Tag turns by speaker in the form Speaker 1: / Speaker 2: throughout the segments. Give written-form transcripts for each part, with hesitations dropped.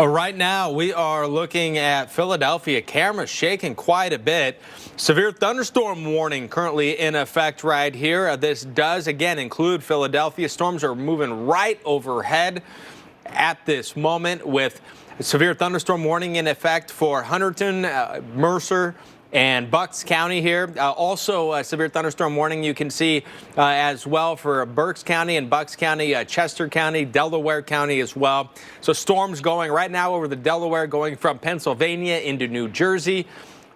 Speaker 1: Right now, we are looking at Philadelphia. Cameras shaking quite a bit. Severe thunderstorm warning currently in effect right here. This does, again, include Philadelphia. Storms are moving right overhead at this moment with severe thunderstorm warning in effect for Hunterdon, Mercer, and Bucks County here. Also a severe thunderstorm warning you can see as well for Berks County and Bucks County, Chester County, Delaware County as well. So storms going right now over the Delaware, going from Pennsylvania into New Jersey,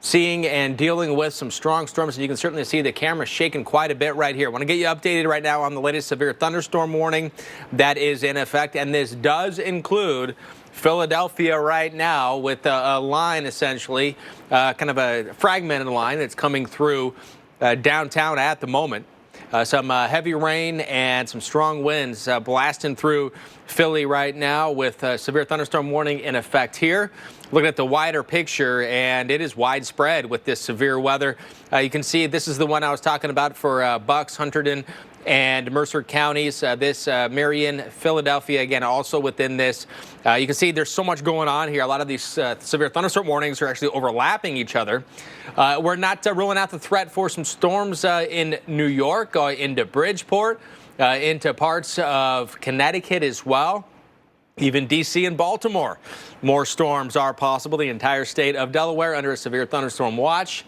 Speaker 1: seeing and dealing with some strong storms. And you can certainly see the camera shaking quite a bit right here. I want to get you updated right now on the latest severe thunderstorm warning that is in effect. And this does include Philadelphia right now with a line, essentially, kind of a fragmented line that's coming through downtown at the moment. Some heavy rain and some strong winds blasting through Philly right now with severe thunderstorm warning in effect here. Looking at the wider picture, and it is widespread with this severe weather. You can see this is the one I was talking about for Bucks, Hunterdon, and Mercer counties. This Marion, Philadelphia, again, also within this. You can see there's so much going on here. A lot of these severe thunderstorm warnings are actually overlapping each other. We're not ruling out the threat for some storms in New York, into Bridgeport, into parts of Connecticut as well. Even D.C. and Baltimore. More storms are possible. The entire state of Delaware under a severe thunderstorm watch,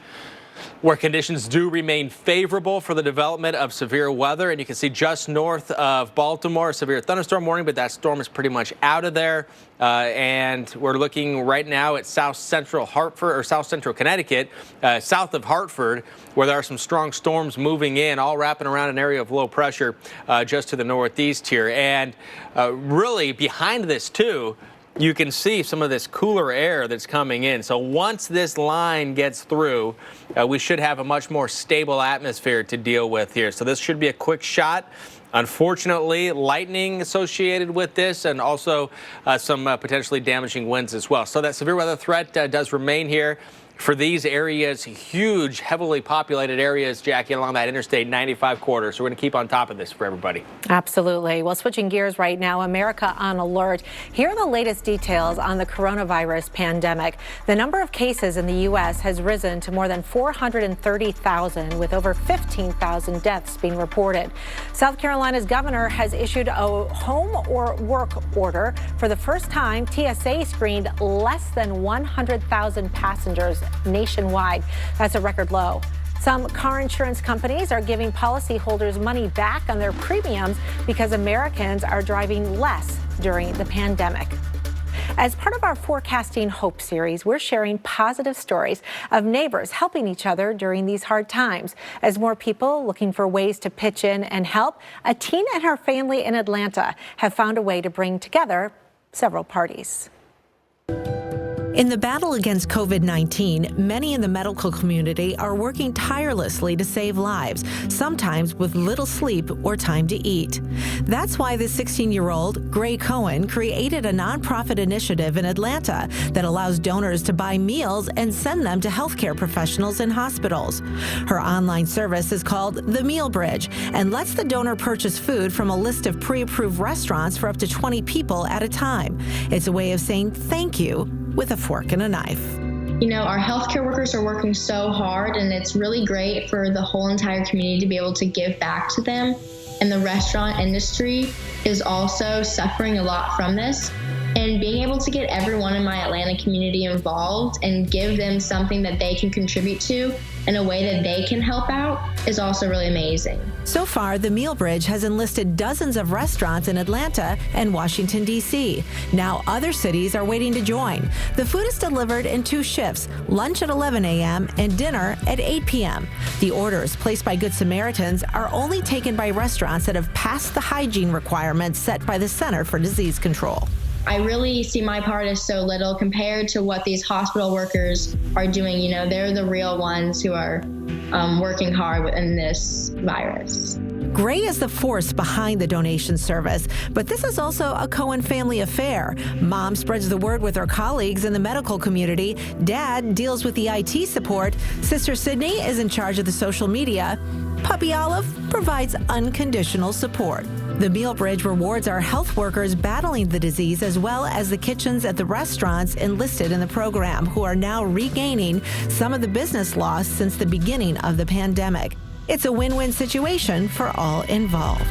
Speaker 1: where conditions do remain favorable for the development of severe weather. And you can see just north of Baltimore, a severe thunderstorm warning, but that storm is pretty much out of there. And we're looking right now at south central Hartford, or south central Connecticut, south of Hartford, where there are some strong storms moving in, all wrapping around an area of low pressure just to the northeast here. And really behind this too, you can see some of this cooler air that's coming in. So once this line gets through, we should have a much more stable atmosphere to deal with here. So this should be a quick shot. Unfortunately, lightning associated with this, and also some potentially damaging winds as well. So that severe weather threat does remain here for these areas, huge, heavily populated areas, Jackie, along that Interstate 95 corridor. So we're going to keep on top of this for everybody.
Speaker 2: Absolutely. Well, switching gears right now, America on alert. Here are the latest details on the coronavirus pandemic. The number of cases in the U.S. has risen to more than 430,000, with over 15,000 deaths being reported. South Carolina's governor has issued a home or work order. For the first time, TSA screened less than 100,000 passengers nationwide. That's a record low. Some car insurance companies are giving policyholders money back on their premiums because Americans are driving less during the pandemic. As part of our Forecasting Hope series, we're sharing positive stories of neighbors helping each other during these hard times. As more people looking for ways to pitch in and help, a teen and her family in Atlanta have found a way to bring together several parties. In the battle against COVID-19, many in the medical community are working tirelessly to save lives, sometimes with little sleep or time to eat. That's why the 16-year-old, Gray Cohen, created a nonprofit initiative in Atlanta that allows donors to buy meals and send them to healthcare professionals in hospitals. Her online service is called The Meal Bridge and lets the donor purchase food from a list of pre-approved restaurants for up to 20 people at a time. It's a way of saying thank you with a fork and a knife.
Speaker 3: You know, our healthcare workers are working so hard, and it's really great for the whole entire community to be able to give back to them. And the restaurant industry is also suffering a lot from this. And being able to get everyone in my Atlanta community involved and give them something that they can contribute to in a way that they can help out is also really amazing.
Speaker 2: So far, the Meal Bridge has enlisted dozens of restaurants in Atlanta and Washington, D.C. Now other cities are waiting to join. The food is delivered in 2 shifts, lunch at 11 a.m. and dinner at 8 p.m. The orders placed by Good Samaritans are only taken by restaurants that have passed the hygiene requirements set by the Center for Disease Control.
Speaker 3: I really see my part as so little compared to what these hospital workers are doing. You know, they're the real ones who are working hard in this virus.
Speaker 2: Gray is the force behind the donation service, but this is also a Cohen family affair. Mom spreads the word with her colleagues in the medical community. Dad deals with the IT support. Sister Sydney is in charge of the social media. Puppy Olive provides unconditional support.
Speaker 4: The meal bridge rewards our health workers battling the disease as well as the kitchens at the restaurants enlisted in the program who are now regaining some of the business lost since the beginning of the pandemic. It's a win-win situation for all involved.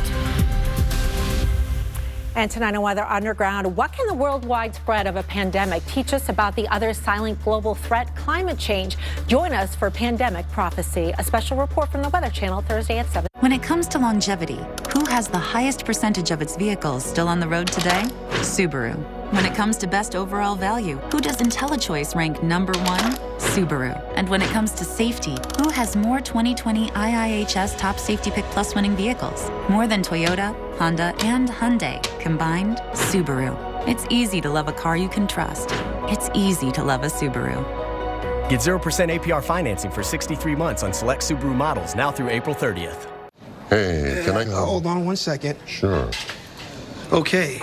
Speaker 2: And tonight on Weather Underground, what can the worldwide spread of a pandemic teach us about the other silent global threat, climate change? Join us for Pandemic Prophecy, a special report from the Weather Channel Thursday at 7.
Speaker 5: When it comes to longevity, who has the highest percentage of its vehicles still on the road today? Subaru. When it comes to best overall value, who does IntelliChoice rank #1? Subaru. And when it comes to safety, who has more 2020 IIHS Top Safety Pick Plus winning vehicles? More than Toyota, Honda, and Hyundai combined? Subaru. It's easy to love a car you can trust. It's easy to love a Subaru.
Speaker 6: Get 0% APR financing for 63 months on select Subaru models now through April 30th.
Speaker 7: Hey, can I
Speaker 8: Hold on one second.
Speaker 7: Sure.
Speaker 8: Okay.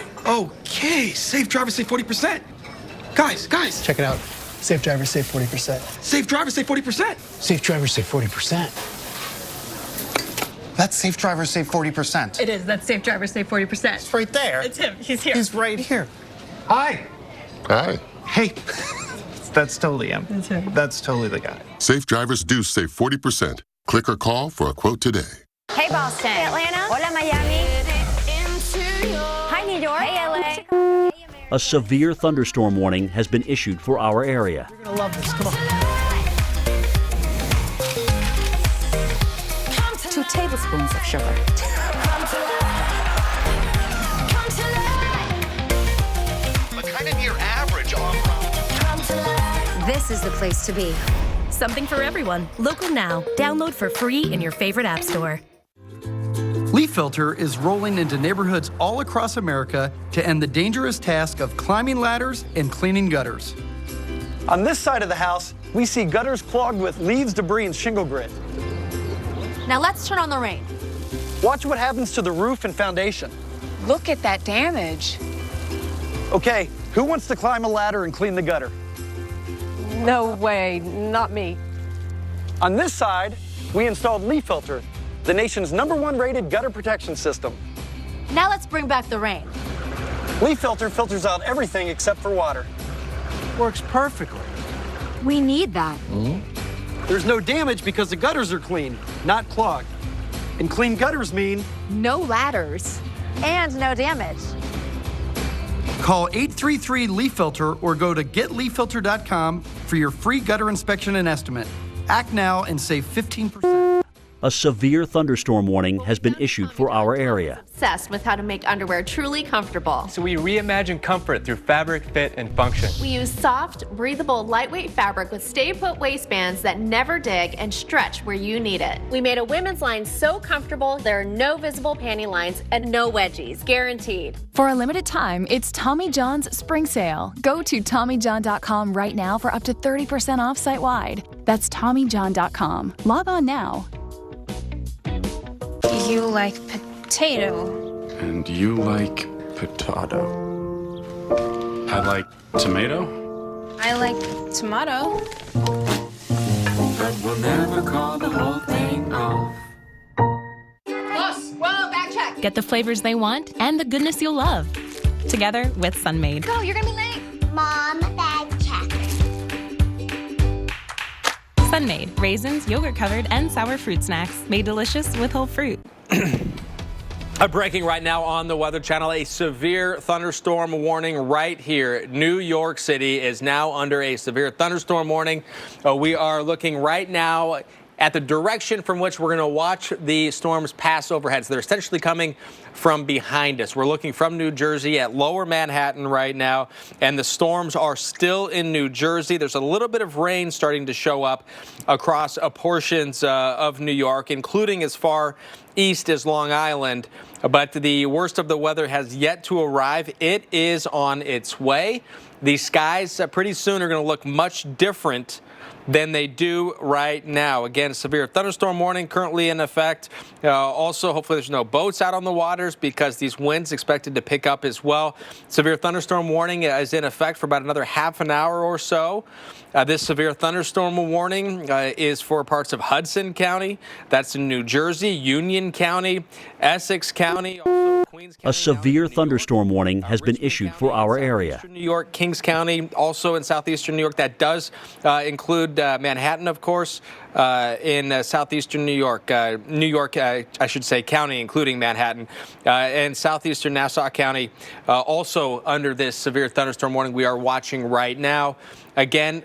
Speaker 8: Safe driver, save 40%. Guys.
Speaker 9: Check it out. Safe drivers save 40%.
Speaker 8: Safe driver, save 40%.
Speaker 9: Safe drivers save 40%.
Speaker 10: That's Safe Drivers Save 40%.
Speaker 11: It is. That's Safe Drivers Save 40%.
Speaker 10: It's right there.
Speaker 11: It's him. He's here.
Speaker 10: He's right here.
Speaker 9: Hi.
Speaker 7: Hi.
Speaker 10: Hey. That's totally him.
Speaker 11: That's him.
Speaker 10: That's totally the guy.
Speaker 7: Safe drivers do save 40%. Click or call for a quote today.
Speaker 12: Hey Boston. Hey Atlanta. Hola Miami. Hi New York. Hey LA.
Speaker 13: A severe thunderstorm warning has been issued for our area.
Speaker 9: You're going to love this. Come on.
Speaker 5: 2 tablespoons of sugar.
Speaker 10: But kind of near average on.
Speaker 12: This is the place to be.
Speaker 11: Something for everyone. Local now. Download for free in your favorite app store.
Speaker 8: Leaf Filter is rolling into neighborhoods all across America to end the dangerous task of climbing ladders and cleaning gutters.
Speaker 9: On this side of the house, we see gutters clogged with leaves, debris, and shingle grit.
Speaker 12: Now let's turn on the rain.
Speaker 9: Watch what happens to the roof and foundation.
Speaker 11: Look at that damage.
Speaker 9: Okay, who wants to climb a ladder and clean the gutter?
Speaker 11: No way. Not me.
Speaker 9: On this side, we installed Leaf Filter, the nation's #1 rated gutter protection system.
Speaker 12: Now let's bring back the rain.
Speaker 9: Leaf Filter filters out everything except for water. Works perfectly.
Speaker 12: We need that.
Speaker 9: There's no damage because the gutters are clean, not clogged. And clean gutters mean
Speaker 12: No ladders. And no damage.
Speaker 8: Call 833-LEAF Filter or go to getleaffilter.com for your free gutter inspection and estimate. Act now and save 15%.
Speaker 13: A severe thunderstorm warning has been issued for our area.
Speaker 12: Obsessed with how to make underwear truly comfortable.
Speaker 14: So we reimagine comfort through fabric, fit, and function.
Speaker 12: We use soft, breathable, lightweight fabric with stay-put waistbands that never dig and stretch where you need it. We made a women's line so comfortable, there are no visible panty lines and no wedgies, guaranteed.
Speaker 11: For a limited time, it's Tommy John's spring sale. Go to TommyJohn.com right now for up to 30% off site-wide. That's TommyJohn.com. Log on now.
Speaker 12: You like potato.
Speaker 14: And you like potato. I like tomato.
Speaker 12: I like tomato.
Speaker 14: But we'll never call the whole thing off.
Speaker 12: Boss, whoa, back check.
Speaker 11: Get the flavors they want and the goodness you'll love. Together with Sunmade.
Speaker 12: Go, you're gonna be late.
Speaker 15: Mom, bag check.
Speaker 11: Sunmade, raisins, yogurt covered, and sour fruit snacks made delicious with whole fruit.
Speaker 1: Breaking right now on the Weather Channel, a severe thunderstorm warning right here. New York City is now under a severe thunderstorm warning. We are looking right now at the direction from which we're going to watch the storms pass overhead. So they're essentially coming from behind us. We're looking from New Jersey at lower Manhattan right now, and the storms are still in New Jersey. There's a little bit of rain starting to show up across portions of New York, including as far east as Long Island. But the worst of the weather has yet to arrive. It is on its way. The skies pretty soon are going to look much different than they do right now. Again, severe thunderstorm warning currently in effect. Also, hopefully there's no boats out on the waters because these winds expected to pick up as well. Severe thunderstorm warning is in effect for about another half an hour or so. This severe thunderstorm warning is for parts of Hudson County. That's in New Jersey, Union County, Essex County, also Queens
Speaker 13: A severe thunderstorm warning has been issued for our area.
Speaker 1: New York, Kings County, also in southeastern New York. That does include Manhattan, of course, in southeastern New York. I should say county, including Manhattan, and southeastern Nassau County, also under this severe thunderstorm warning we are watching right now. Again,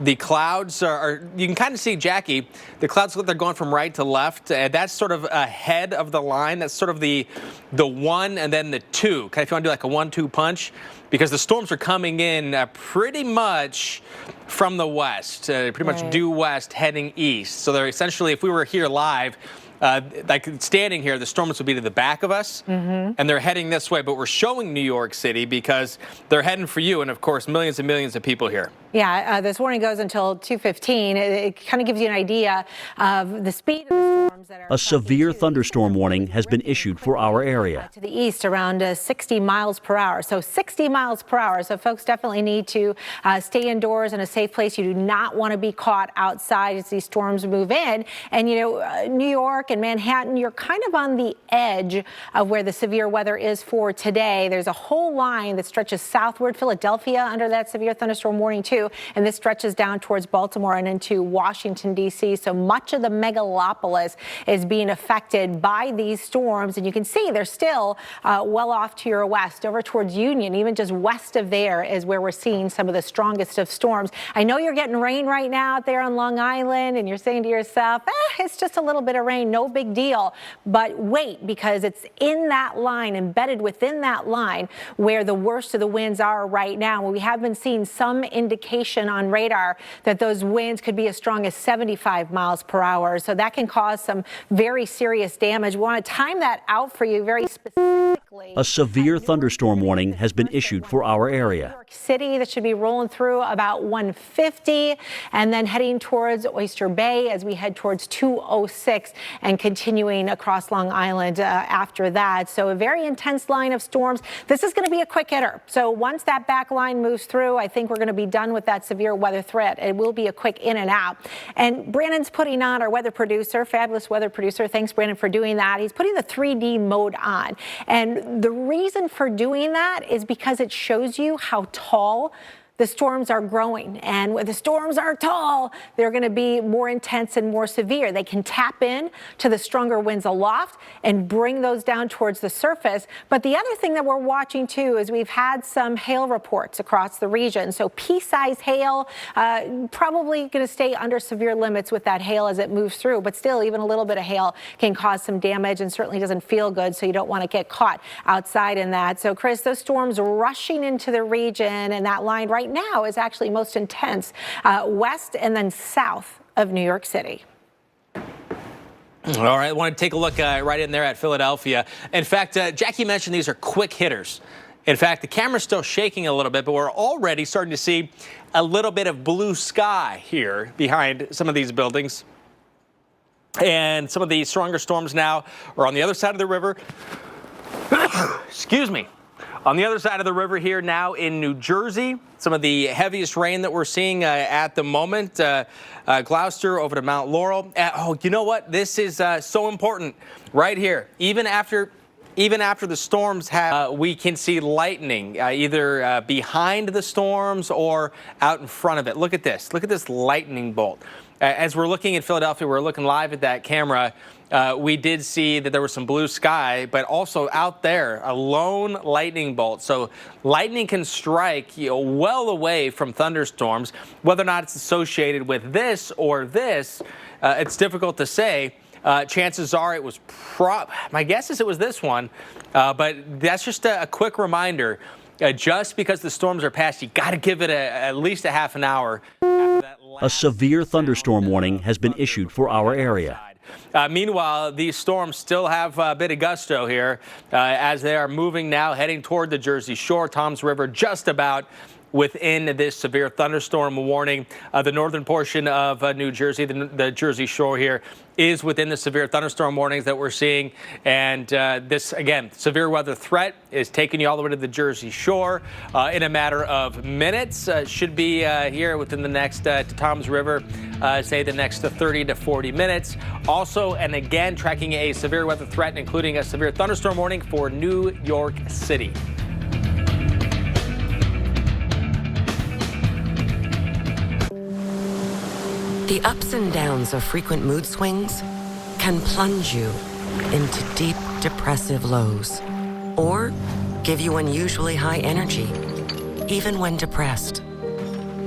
Speaker 1: the clouds you can kind of see, Jackie, the clouds look like they're going from right to left. That's sort of ahead of the line. That's sort of the one and then the two. Kind of if you want to do like a 1-2 punch, because the storms are coming in pretty much from the west, pretty much due west heading east. So they're essentially, if we were here live, like standing here, the storms would be to the back of us, and they're heading this way. But we're showing New York City because they're heading for you, and of course, millions and millions of people here.
Speaker 2: Yeah, this warning goes until 2:15. It kind of gives you an idea of the speed of the storms that are.
Speaker 13: A severe thunderstorm warning has been issued for our area.
Speaker 2: To the east, around 60 miles per hour. So 60 miles per hour. So folks definitely need to stay indoors in a safe place. You do not want to be caught outside as these storms move in. And, you know, New York and Manhattan, you're kind of on the edge of where the severe weather is for today. There's a whole line that stretches southward. Philadelphia under that severe thunderstorm warning, too. And this stretches down towards Baltimore and into Washington, D.C. So much of the megalopolis is being affected by these storms. And you can see they're still well off to your west, over towards Union. Even just west of there is where we're seeing some of the strongest of storms. I know you're getting rain right now out there on Long Island, and you're saying to yourself, it's just a little bit of rain, no big deal. But wait, because it's in that line, embedded within that line, where the worst of the winds are right now. We have been seeing some indication on radar that those winds could be as strong as 75 miles per hour. So that can cause some very serious damage. We want to time that out for you very specifically.
Speaker 13: A severe thunderstorm warning has been issued for our area.
Speaker 2: New York City, that should be rolling through about 150 and then heading towards Oyster Bay as we head towards 206 and continuing across Long Island after that. So a very intense line of storms. This is going to be a quick hitter. So once that back line moves through, I think we're going to be done with that severe weather threat. It will be a quick in and out. And Brandon's putting on, our weather producer, fabulous weather producer. Thanks, Brandon, for doing that. He's putting the 3D mode on. And the reason for doing that is because it shows you how tall the storms are growing. And when the storms are tall, they're going to be more intense and more severe. They can tap in to the stronger winds aloft and bring those down towards the surface. But the other thing that we're watching too is we've had some hail reports across the region. So pea-sized hail, probably going to stay under severe limits with that hail as it moves through. But still, even a little bit of hail can cause some damage and certainly doesn't feel good. So you don't want to get caught outside in that. So Chris, those storms rushing into the region, and that line right now is actually most intense west and then south of New York City.
Speaker 1: All right, I want to take a look right in there at Philadelphia. In fact, Jackie mentioned these are quick hitters. In fact, the camera's still shaking a little bit, but we're already starting to see a little bit of blue sky here behind some of these buildings. And some of the stronger storms now are on the other side of the river. Excuse me. On the other side of the river here now in New Jersey, some of the heaviest rain that we're seeing at the moment, Gloucester over to Mount Laurel. Oh, you know what? This is so important right here. Even after the storms have, we can see lightning either behind the storms or out in front of it. Look at this. Look at this lightning bolt. As we're looking at Philadelphia, we're looking live at that camera. We did see that there was some blue sky, but also out there, a lone lightning bolt. So lightning can strike well away from thunderstorms. Whether or not it's associated with this or this, it's difficult to say. Chances are it was my guess is it was this one, but that's just a quick reminder. Just because the storms are past, you got to give it at least a half an hour.
Speaker 13: A severe thunderstorm warning has been issued for our area.
Speaker 1: Meanwhile, these storms still have a bit of gusto here as they are moving now, heading toward the Jersey Shore. Tom's River just about within this severe thunderstorm warning. The northern portion of New Jersey, the Jersey Shore here, is within the severe thunderstorm warnings that we're seeing. And this, again, severe weather threat is taking you all the way to the Jersey Shore in a matter of minutes. Should be here within the next, to Toms River, say the next 30 to 40 minutes. Also, and again, tracking a severe weather threat, including a severe thunderstorm warning for New York City.
Speaker 16: The ups and downs of frequent mood swings can plunge you into deep depressive lows or give you unusually high energy, even when depressed.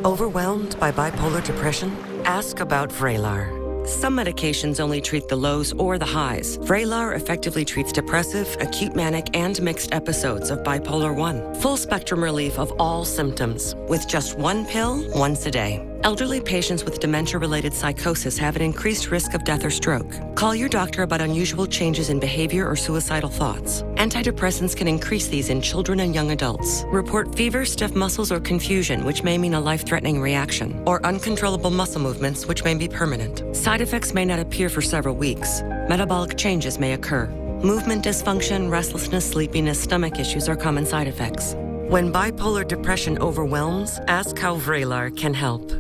Speaker 16: Overwhelmed by bipolar depression? Ask about Vraylar. Some medications only treat the lows or the highs. Vraylar effectively treats depressive, acute manic, and mixed episodes of bipolar 1. Full spectrum relief of all symptoms with just one pill once a day. Elderly patients with dementia-related psychosis have an increased risk of death or stroke. Call your doctor about unusual changes in behavior or suicidal thoughts. Antidepressants can increase these in children and young adults. Report fever, stiff muscles, or confusion, which may mean a life-threatening reaction, or uncontrollable muscle movements, which may be permanent. Side effects may not appear for several weeks. Metabolic changes may occur. Movement dysfunction, restlessness, sleepiness, stomach issues are common side effects. When bipolar depression overwhelms, ask how Vraylar can help.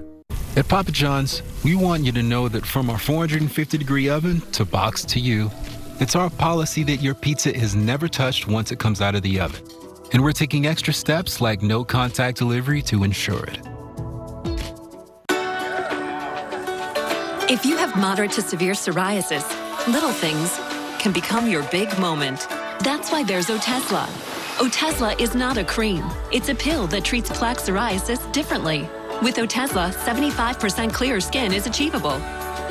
Speaker 17: At Papa John's, we want you to know that from our 450-degree oven to box to you, it's our policy that your pizza is never touched once it comes out of the oven. And we're taking extra steps like no contact delivery to ensure it.
Speaker 18: If you have moderate to severe psoriasis, little things can become your big moment. That's why there's Otezla. Otezla is not a cream. It's a pill that treats plaque psoriasis differently. With Otezla, 75% clearer skin is achievable.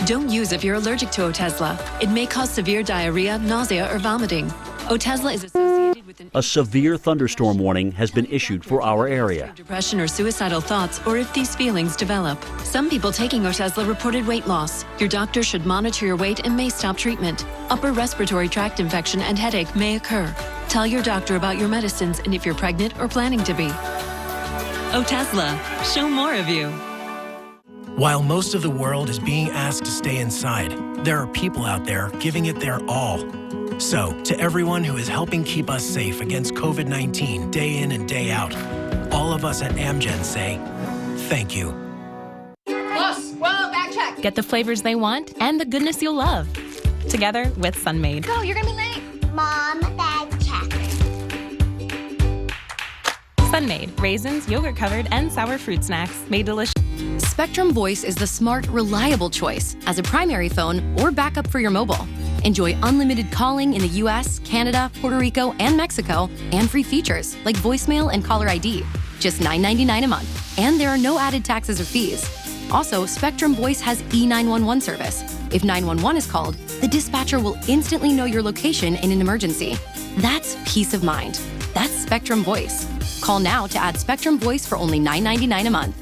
Speaker 18: Don't use if you're allergic to Otezla. It may cause severe diarrhea, nausea, or vomiting. Otezla is associated with
Speaker 13: A severe thunderstorm warning has been issued for our area.
Speaker 18: depression or suicidal thoughts, or if these feelings develop. Some people taking Otezla reported weight loss. Your doctor should monitor your weight and may stop treatment. Upper respiratory tract infection and headache may occur. Tell your doctor about your medicines and if you're pregnant or planning to be. Otezla, show more of you.
Speaker 19: While most of the world is being asked to stay inside, there are people out there giving it their all. So, to everyone who is helping keep us safe against COVID-19 day in and day out, all of us at Amgen say, thank you.
Speaker 20: Boss, whoa, back check.
Speaker 11: Get the flavors they want and the goodness you'll love. Together with Sunmade.
Speaker 20: Go, you're gonna be late.
Speaker 15: Mom, bag check.
Speaker 11: Sunmade, raisins, yogurt covered, and sour fruit snacks made delicious.
Speaker 21: Spectrum Voice is the smart, reliable choice as a primary phone or backup for your mobile. Enjoy unlimited calling in the US, Canada, Puerto Rico, and Mexico, and free features like voicemail and caller ID. Just $9.99 a month. And there are no added taxes or fees. Also, Spectrum Voice has E911 service. If 911 is called, the dispatcher will instantly know your location in an emergency. That's peace of mind. That's Spectrum Voice. Call now to add Spectrum Voice for only $9.99 a month.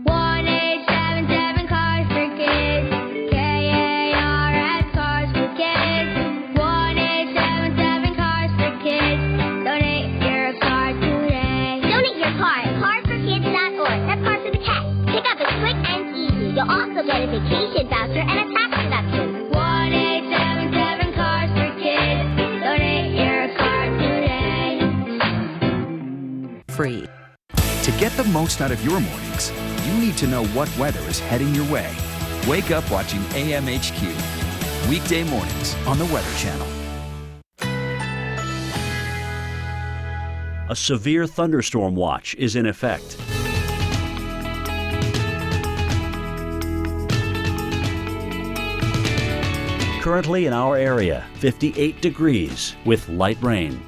Speaker 15: 1877 Cars for Kids. KARS Cars for Kids. 1877 Cars for Kids. Donate your car today. Donate your car at carsforkids.org. That's cars for the cat. Pickup is quick and easy. You'll also get a vacation voucher and a tax deduction. 1877 Cars for Kids. Donate your car today.
Speaker 16: Free.
Speaker 22: To get the most out of your mornings, you need to know what weather is heading your way. Wake up watching AMHQ. Weekday mornings on the Weather Channel.
Speaker 13: A severe thunderstorm watch is in effect. Currently in our area, 58 degrees with light rain.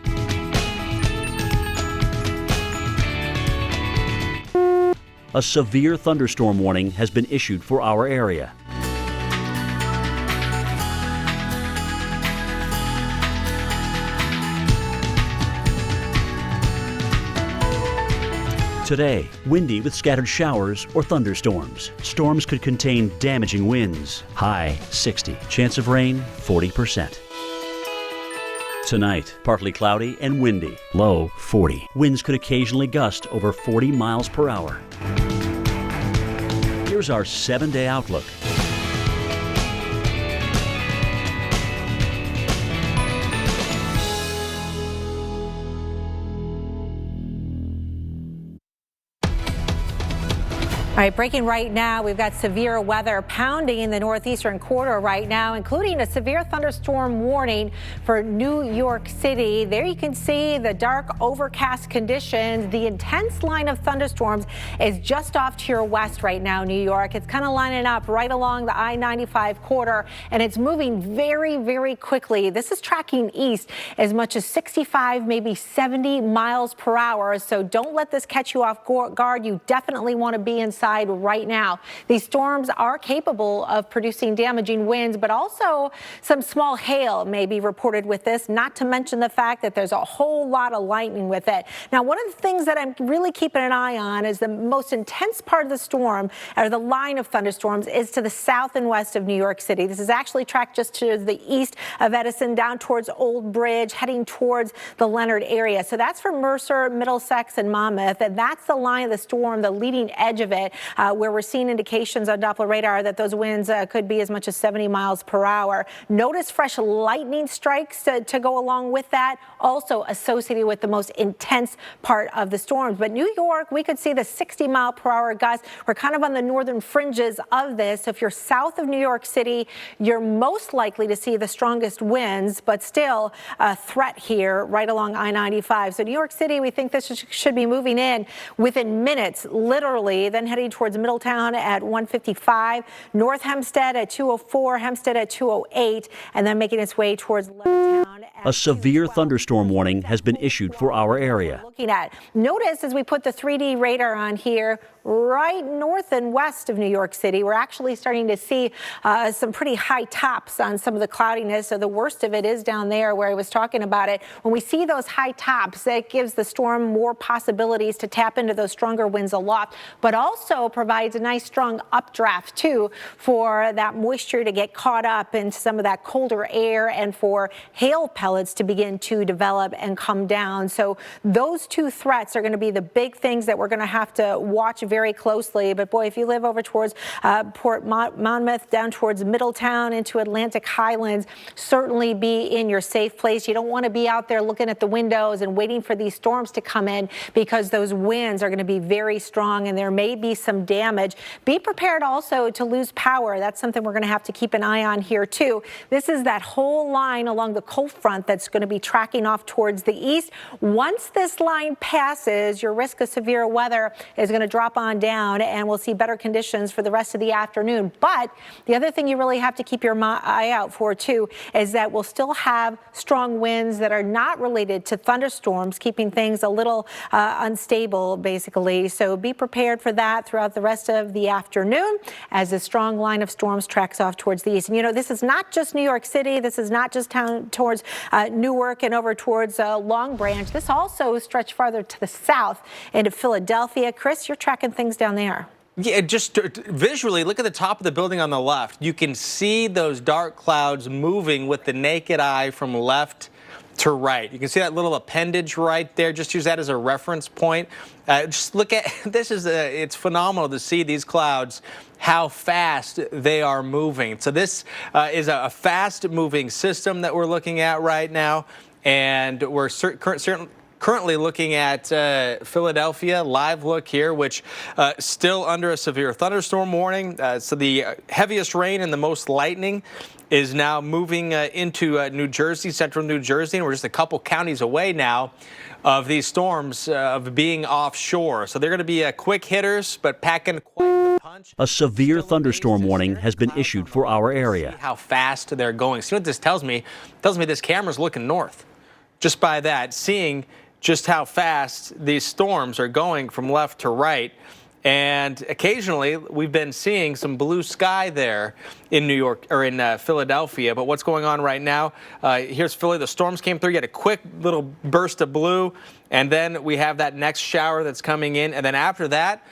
Speaker 13: A severe thunderstorm warning has been issued for our area. Today, windy with scattered showers or thunderstorms. Storms could contain damaging winds. High 60. Chance of rain 40%. Tonight, partly cloudy and windy, low 40. Winds could occasionally gust over 40 miles per hour. Here's our 7-day outlook.
Speaker 2: All right, breaking right now, we've got severe weather pounding in the northeastern corridor right now, including a severe thunderstorm warning for New York City. There you can see the dark overcast conditions. The intense line of thunderstorms is just off to your west right now, New York. It's kind of lining up right along the I-95 corridor, and it's moving very, very quickly. This is tracking east as much as 65, maybe 70 miles per hour. So don't let this catch you off guard. You definitely want to be inside right now. These storms are capable of producing damaging winds, but also some small hail may be reported with this, not to mention the fact that there's a whole lot of lightning with it. Now, one of the things that I'm really keeping an eye on is the most intense part of the storm, or the line of thunderstorms, is to the south and west of New York City. This is actually tracked just to the east of Edison, down towards Old Bridge, heading towards the Leonard area. So that's for Mercer, Middlesex, and Monmouth, and that's the line of the storm, the leading edge of it, where we're seeing indications on Doppler radar that those winds could be as much as 70 miles per hour. Notice fresh lightning strikes to go along with that, also associated with the most intense part of the storms. But New York, we could see the 60-mile-per-hour gusts. We're kind of on the northern fringes of this. If you're south of New York City, you're most likely to see the strongest winds, but still a threat here right along I-95. So New York City, we think this should be moving in within minutes, literally, then heading towards Middletown at 155, North Hempstead at 204, Hempstead at 208, and then making its way towards Levittown.
Speaker 13: A severe thunderstorm warning has been issued for our area.
Speaker 2: Looking at, notice as we put the 3D radar on here, right north and west of New York City, we're actually starting to see some pretty high tops on some of the cloudiness. So the worst of it is down there where I was talking about it. When we see those high tops, that gives the storm more possibilities to tap into those stronger winds aloft, but also provides a nice strong updraft too for that moisture to get caught up into some of that colder air and for hail pellets to begin to develop and come down. So those two threats are going to be the big things that we're going to have to watch very closely. But boy, if you live over towards Port Monmouth, down towards Middletown into Atlantic Highlands, certainly be in your safe place. You don't want to be out there looking at the windows and waiting for these storms to come in, because those winds are going to be very strong and there may be some damage. Be prepared also to lose power. That's something we're going to have to keep an eye on here too. This is that whole line along the cold front that's going to be tracking off towards the east. Once this line passes, your risk of severe weather is going to drop on down, and we'll see better conditions for the rest of the afternoon. But the other thing you really have to keep your eye out for too is that we'll still have strong winds that are not related to thunderstorms, keeping things a little unstable basically. So be prepared for that throughout the rest of the afternoon as a strong line of storms tracks off towards the east. And you know, this is not just New York City. This is not just down towards Newark and over towards Long Branch. This also stretched farther to the south into Philadelphia. Chris, you're tracking things down there.
Speaker 1: Yeah, just visually, look at the top of the building on the left. You can see those dark clouds moving with the naked eye from left to right. You can see that little appendage right there. Just use that as a reference point. Just look at this. It's phenomenal to see these clouds, how fast they are moving. So this is a fast-moving system that we're looking at right now, and we're currently looking at Philadelphia. Live look here, which still under a severe thunderstorm warning. So the heaviest rain and the most lightning is now moving into New Jersey, central New Jersey, and we're just a couple counties away now of these storms of being offshore. So they're going to be quick hitters, but packing quite the punch.
Speaker 13: A severe thunderstorm warning has been issued for our area.
Speaker 1: How fast they're going. See what this tells me? It tells me this camera's looking north. Just by that, seeing just how fast these storms are going from left to right. And occasionally we've been seeing some blue sky there in New York or in Philadelphia. But what's going on right now? Here's Philly. The storms came through. You had a quick little burst of blue. And then we have that next shower that's coming in. And then after that,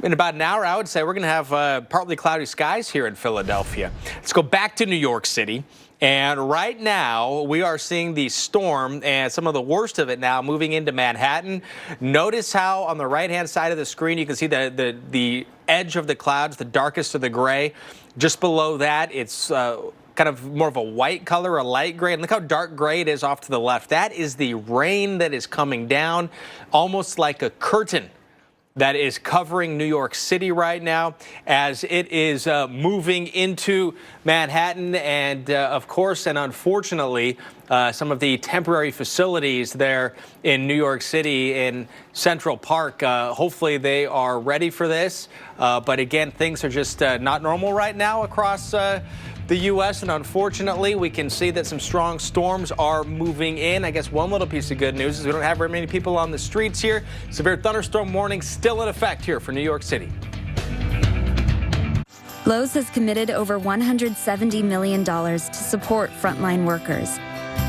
Speaker 1: In about an hour, I would say we're going to have partly cloudy skies here in Philadelphia. Let's go back to New York City. And right now, we are seeing the storm and some of the worst of it now moving into Manhattan. Notice how on the right-hand side of the screen, you can see the edge of the clouds, the darkest of the gray. Just below that, it's kind of more of a white color, a light gray. And look how dark gray it is off to the left. That is the rain that is coming down, almost like a curtain that is covering New York City right now as it is moving into Manhattan. And of course, and unfortunately, some of the temporary facilities there in New York City in Central Park, hopefully they are ready for this. But again, things are just not normal right now across the U.S. And unfortunately, we can see that some strong storms are moving in. I guess one little piece of good news is we don't have very many people on the streets here. Severe thunderstorm warning still in effect here for New York City.
Speaker 3: Lowe's has committed over $170 million to support frontline workers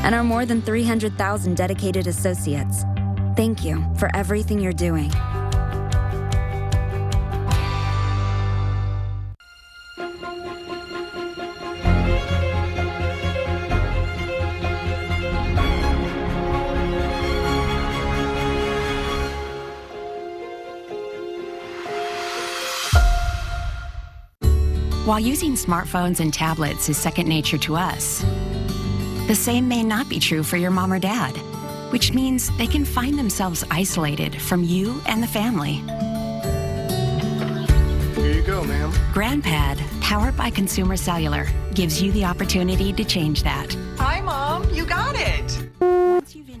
Speaker 3: and our more than 300,000 dedicated associates. Thank you for everything you're doing.
Speaker 4: While using smartphones and tablets is second nature to us, the same may not be true for your mom or dad, which means they can find themselves isolated from you and the family.
Speaker 23: Here you go, ma'am.
Speaker 4: GrandPad, powered by Consumer Cellular, gives you the opportunity to change that.
Speaker 24: Hi, Mom. You got it.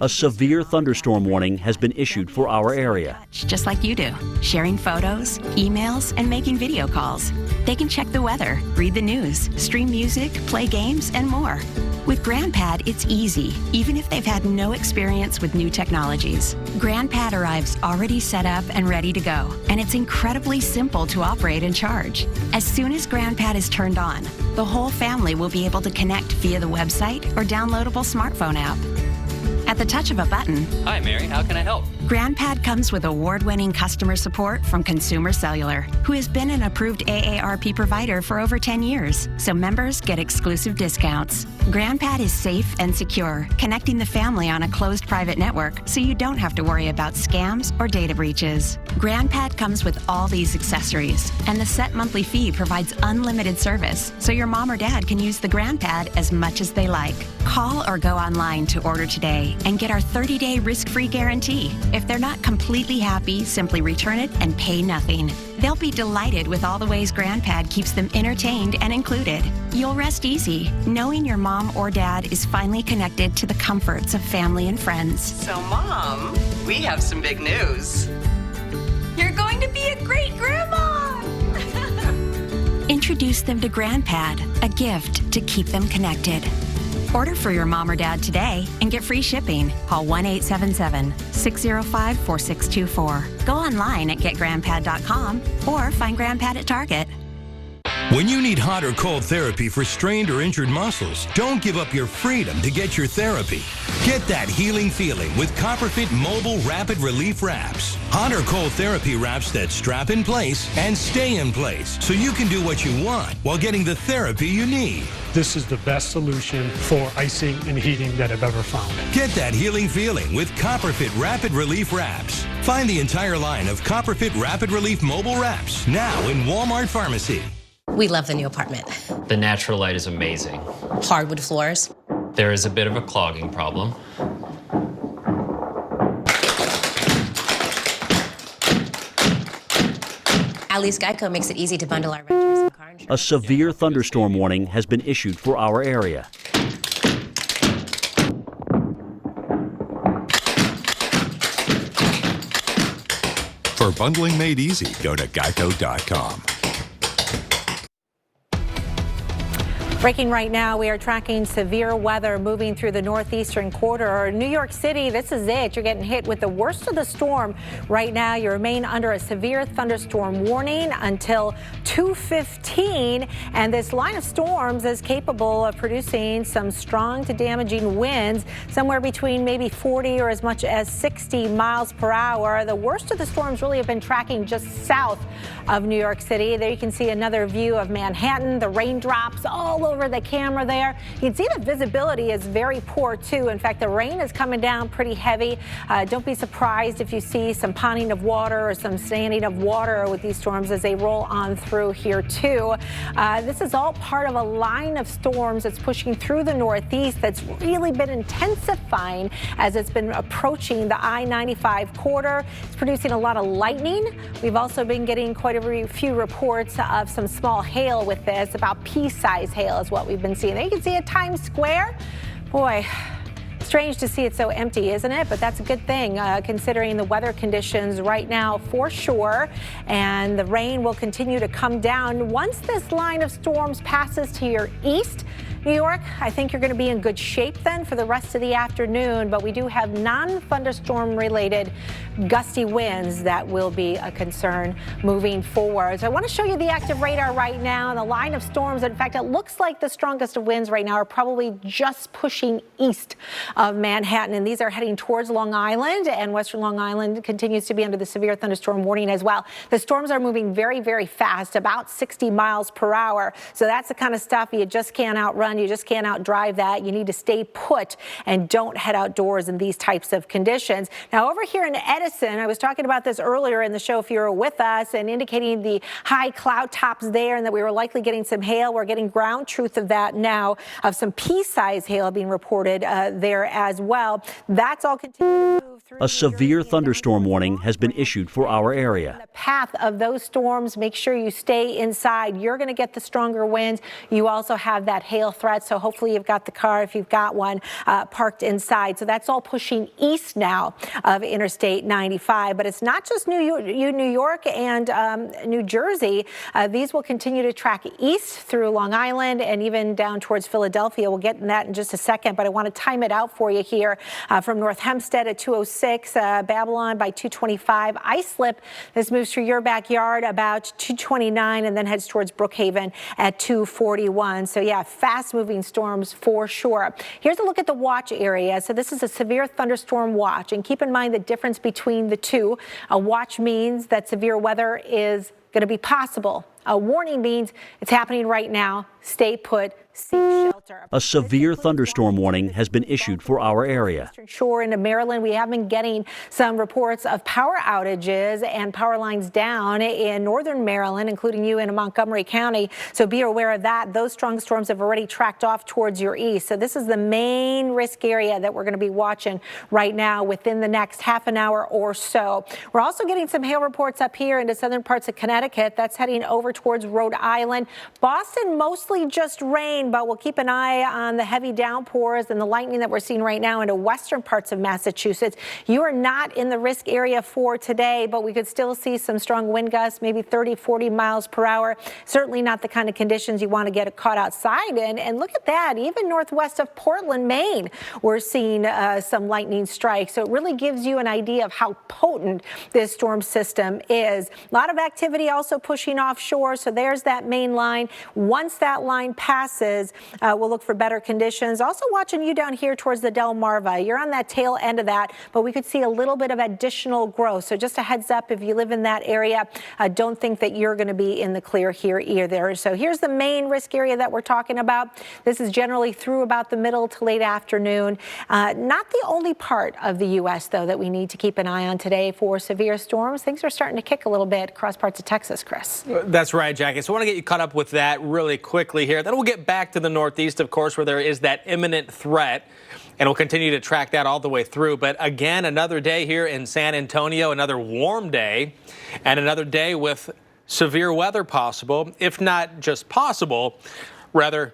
Speaker 13: A severe thunderstorm warning has been issued for our area.
Speaker 4: Just like you do, sharing photos, emails, and making video calls. They can check the weather, read the news, stream music, play games, and more. With GrandPad, it's easy, even if they've had no experience with new technologies. GrandPad arrives already set up and ready to go, and it's incredibly simple to operate and charge. As soon as GrandPad is turned on, the whole family will be able to connect via the website or downloadable smartphone app. At the touch of a button,
Speaker 25: Hi, Mary. How can I help?
Speaker 4: GrandPad comes with award-winning customer support from Consumer Cellular, who has been an approved AARP provider for over 10 years, so members get exclusive discounts. GrandPad is safe and secure, connecting the family on a closed private network so you don't have to worry about scams or data breaches. GrandPad comes with all these accessories, and the set monthly fee provides unlimited service, so your mom or dad can use the GrandPad as much as they like. Call or go online to order today and get our 30-day risk-free guarantee. If they're not completely happy, simply return it and pay nothing. They'll be delighted with all the ways GrandPad keeps them entertained and included. You'll rest easy, knowing your mom or dad is finally connected to the comforts of family and friends.
Speaker 24: So, Mom, we have some big news. You're going to be a great grandma!
Speaker 4: Introduce them to GrandPad, a gift to keep them connected. Order for your mom or dad today and get free shipping. Call 1-877-605-4624. Go online at getgrandpad.com or find GrandPad at Target.
Speaker 26: When you need hot or cold therapy for strained or injured muscles, don't give up your freedom to get your therapy. Get that healing feeling with CopperFit Mobile Rapid Relief Wraps. Hot or cold therapy wraps that strap in place and stay in place so you can do what you want while getting the therapy you need.
Speaker 27: This is the best solution for icing and heating that I've ever found.
Speaker 26: Get that healing feeling with CopperFit Rapid Relief Wraps. Find the entire line of CopperFit Rapid Relief Mobile Wraps now in Walmart Pharmacy.
Speaker 28: We love the new apartment.
Speaker 25: The natural light is amazing.
Speaker 28: Hardwood floors.
Speaker 25: There is a bit of a clogging problem.
Speaker 28: At least Geico makes it easy to bundle our renters and car insurance.
Speaker 13: A severe thunderstorm warning has been issued for our area.
Speaker 7: For bundling made easy, go to geico.com.
Speaker 2: Breaking right now, we are tracking severe weather moving through the northeastern corridor. New York City, this is it. You're getting hit with the worst of the storm. Right now, you remain under a severe thunderstorm warning until 2:15. And this line of storms is capable of producing some strong to damaging winds, somewhere between maybe 40 or as much as 60 miles per hour. The worst of the storms really have been tracking just south of New York City. There you can see another view of Manhattan, the raindrops all over the camera there. You can see the visibility is very poor too. In fact, the rain is coming down pretty heavy. Don't be surprised if you see some ponding of water or some standing of water with these storms as they roll on through here too. This is all part of a line of storms that's pushing through the northeast that's really been intensifying as it's been approaching the I-95 corridor. It's producing a lot of lightning. We've also been getting quite a few reports of some small hail with this, about pea-sized hail is what we've been seeing. There you can see at Times Square. Boy, strange to see it so empty, isn't it? But that's a good thing considering the weather conditions right now for sure. And the rain will continue to come down. Once this line of storms passes to your east, New York, I think you're going to be in good shape then for the rest of the afternoon, but we do have non-thunderstorm related gusty winds that will be a concern moving forward. So I want to show you the active radar right now and the line of storms. In fact, it looks like the strongest of winds right now are probably just pushing east of Manhattan, and these are heading towards Long Island, and western Long Island continues to be under the severe thunderstorm warning as well. The storms are moving very, very fast, about 60 miles per hour. So that's the kind of stuff you just can't outrun. You just can't outdrive that. You need to stay put and don't head outdoors in these types of conditions. Now, over here in Edison, I was talking about this earlier in the show if you were with us, and indicating the high cloud tops there and that we were likely getting some hail. We're getting ground truth of that now, of some pea-sized hail being reported there as well. That's all continuing to move through.
Speaker 13: A severe thunderstorm warning has been issued for our area.
Speaker 2: The path of those storms, make sure you stay inside. You're going to get the stronger winds. You also have that hail threat, so hopefully you've got the car, if you've got one, parked inside. So that's all pushing east now of Interstate 95. But it's not just New York and New Jersey. These will continue to track east through Long Island and even down towards Philadelphia. We'll get in that in just a second, but I want to time it out for you here from North Hempstead at 206, Babylon by 225. Islip, this moves through your backyard about 229 and then heads towards Brookhaven at 241. So yeah, fast moving storms for sure. Here's a look at the watch area. So this is a severe thunderstorm watch, and keep in mind the difference between the two. A watch means that severe weather is going to be possible. A warning means it's happening right now. Stay put, seek shelter.
Speaker 13: A severe thunderstorm warning has been issued for our area.
Speaker 2: Eastern Shore into Maryland, we have been getting some reports of power outages and power lines down in northern Maryland, including you in Montgomery County. So be aware of that. Those strong storms have already tracked off towards your east. So this is the main risk area that we're going to be watching right now within the next half an hour or so. We're also getting some hail reports up here into southern parts of Connecticut. That's heading over towards Rhode Island. Boston, mostly just rain, but we'll keep an eye on the heavy downpours and the lightning that we're seeing right now into western parts of Massachusetts. You are not in the risk area for today, but we could still see some strong wind gusts, maybe 30, 40 miles per hour. Certainly not the kind of conditions you want to get caught outside in. And look at that, even northwest of Portland, Maine, we're seeing some lightning strikes. So it really gives you an idea of how potent this storm system is. A lot of activity also pushing offshore. So there's that main line. Once that line passes, we'll look for better conditions. Also watching you down here towards the Delmarva. You're on that tail end of that, but we could see a little bit of additional growth. So just a heads up, if you live in that area, don't think that you're going to be in the clear here either. So here's the main risk area that we're talking about. This is generally through about the middle to late afternoon. Not the only part of the U.S., though, that we need to keep an eye on today for severe storms. Things are starting to kick a little bit across parts of Texas, Chris.
Speaker 1: That's right, Jackie. So I want to get you caught up with that really quickly here. Then we'll get back to the Northeast, of course, where there is that imminent threat. And we'll continue to track that all the way through. But again, another day here in San Antonio, another warm day, and another day with severe weather possible, if not just possible, rather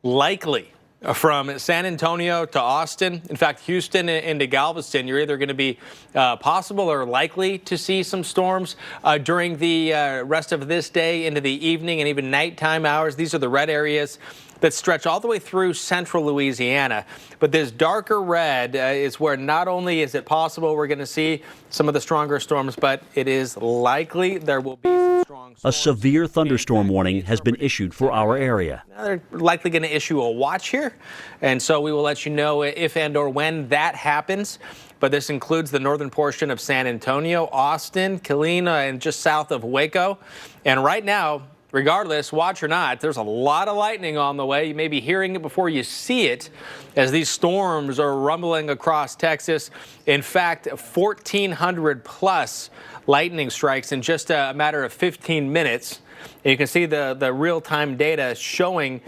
Speaker 1: likely. From San Antonio to Austin, in fact, Houston into Galveston, you're either going to be possible or likely to see some storms during the rest of this day into the evening and even nighttime hours. These are the red areas. that stretch all the way through central Louisiana. But this darker red is where not only is it possible we're going to see some of the stronger storms, but it is likely there will be some strong storms.
Speaker 13: A severe thunderstorm warning has been issued for our area.
Speaker 1: Now they're likely going to issue a watch here, and so we will let you know if and or when that happens. But this includes the northern portion of San Antonio, Austin, Killeen, and just south of Waco. And right now, regardless, watch or not, there's a lot of lightning on the way. You may be hearing it before you see it as these storms are rumbling across Texas. In fact, 1,400 plus lightning strikes in just a matter of 15 minutes. And you can see the real-time data showing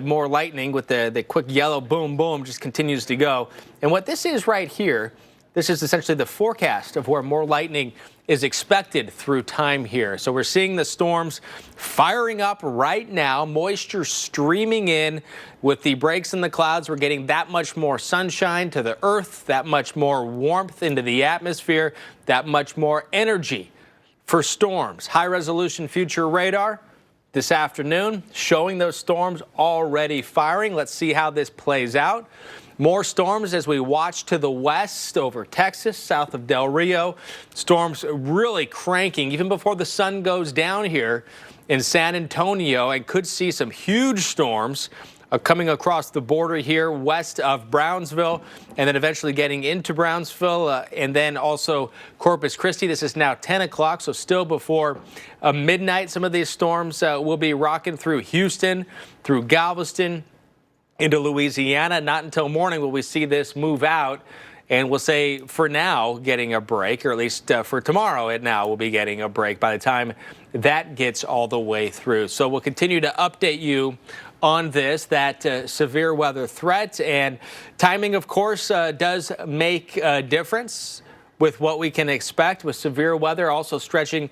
Speaker 1: more lightning with the quick yellow boom, boom just continues to go. And what this is right here, this is essentially the forecast of where more lightning is expected through time here. So we're seeing the storms firing up right now, moisture streaming in with the breaks in the clouds. We're getting that much more sunshine to the earth, that much more warmth into the atmosphere, that much more energy for storms. High resolution future radar this afternoon showing those storms already firing. Let's see how this plays out. More storms as we watch to the west over Texas, south of Del Rio. Storms really cranking even before the sun goes down here in San Antonio, and could see some huge storms coming across the border here west of Brownsville, and then eventually getting into Brownsville, and then also Corpus Christi. This is now 10 o'clock, so still before midnight. Some of these storms will be rocking through Houston, through Galveston, into Louisiana. Not until morning will we see this move out, and we'll say for now getting a break, or at least for tomorrow it now will be getting a break by the time that gets all the way through. So we'll continue to update you on this, that severe weather threat, and timing of course does make a difference with what we can expect with severe weather also stretching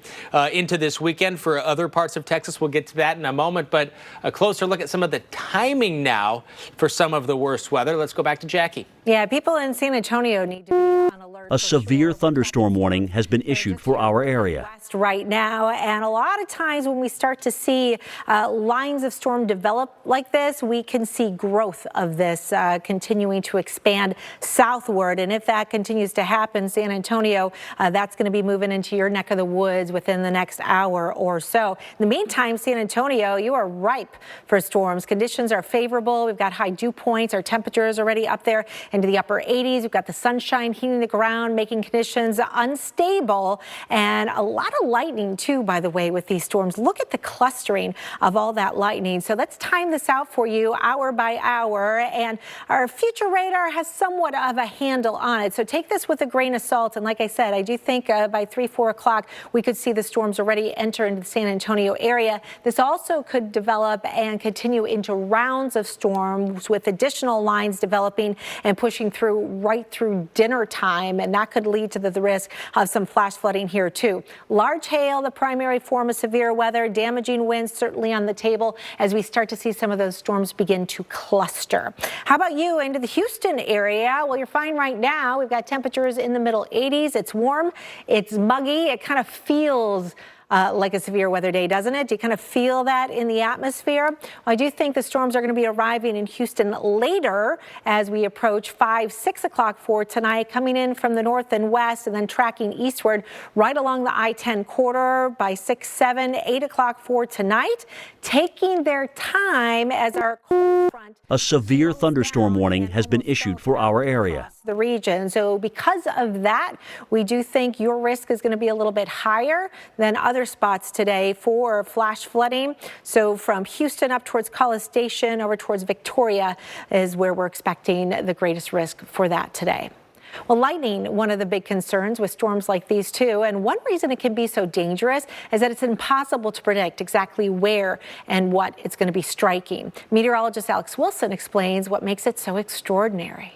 Speaker 1: into this weekend for other parts of Texas. We'll get to that in a moment, but a closer look at some of the timing now for some of the worst weather. Let's go back to Jackie.
Speaker 2: Yeah, people in San Antonio need to be on alert.
Speaker 13: A severe thunderstorm warning has been issued for our area.
Speaker 2: Right now, and a lot of times when we start to see lines of storm develop like this, we can see growth of this continuing to expand southward. And if that continues to happen, San Antonio, that's going to be moving into your neck of the woods within the next hour or so. In the meantime, San Antonio, you are ripe for storms. Conditions are favorable. We've got high dew points. Our temperatures already up there into the upper 80s. We've got the sunshine heating the ground, making conditions unstable, and a lot of lightning too, by the way, with these storms. Look at the clustering of all that lightning. So let's time this out for you hour by hour, and our future radar has somewhat of a handle on it. So take this with a grain of salt. And like I said, I do think by 3-4 o'clock we could see the storms already enter into the San Antonio area. This also could develop and continue into rounds of storms with additional lines developing and pushing through right through dinner time, and that could lead to the risk of some flash flooding here too. Large hail, the primary form of severe weather, damaging winds certainly on the table as we start to see some of those storms begin to cluster. How about you into the Houston area? Well, you're fine right now. We've got temperatures in the middle 80s. It's warm, it's muggy, it kind of feels like a severe weather day, doesn't it? Do you kind of feel that in the atmosphere? Well, I do think the storms are going to be arriving in Houston later as we approach 5-6 o'clock for tonight, coming in from the north and west and then tracking eastward right along the I-10 corridor by 6, 7, 8 o'clock for tonight, taking their time as our cold front.
Speaker 13: A severe thunderstorm warning has been issued for our area.
Speaker 2: The region. So because of that, we do think your risk is going to be a little bit higher than other spots today for flash flooding. So from Houston up towards College Station over towards Victoria is where we're expecting the greatest risk for that today. Well, lightning, one of the big concerns with storms like these too. And one reason it can be so dangerous is that it's impossible to predict exactly where and what it's going to be striking. Meteorologist Alex Wilson explains what makes it so extraordinary.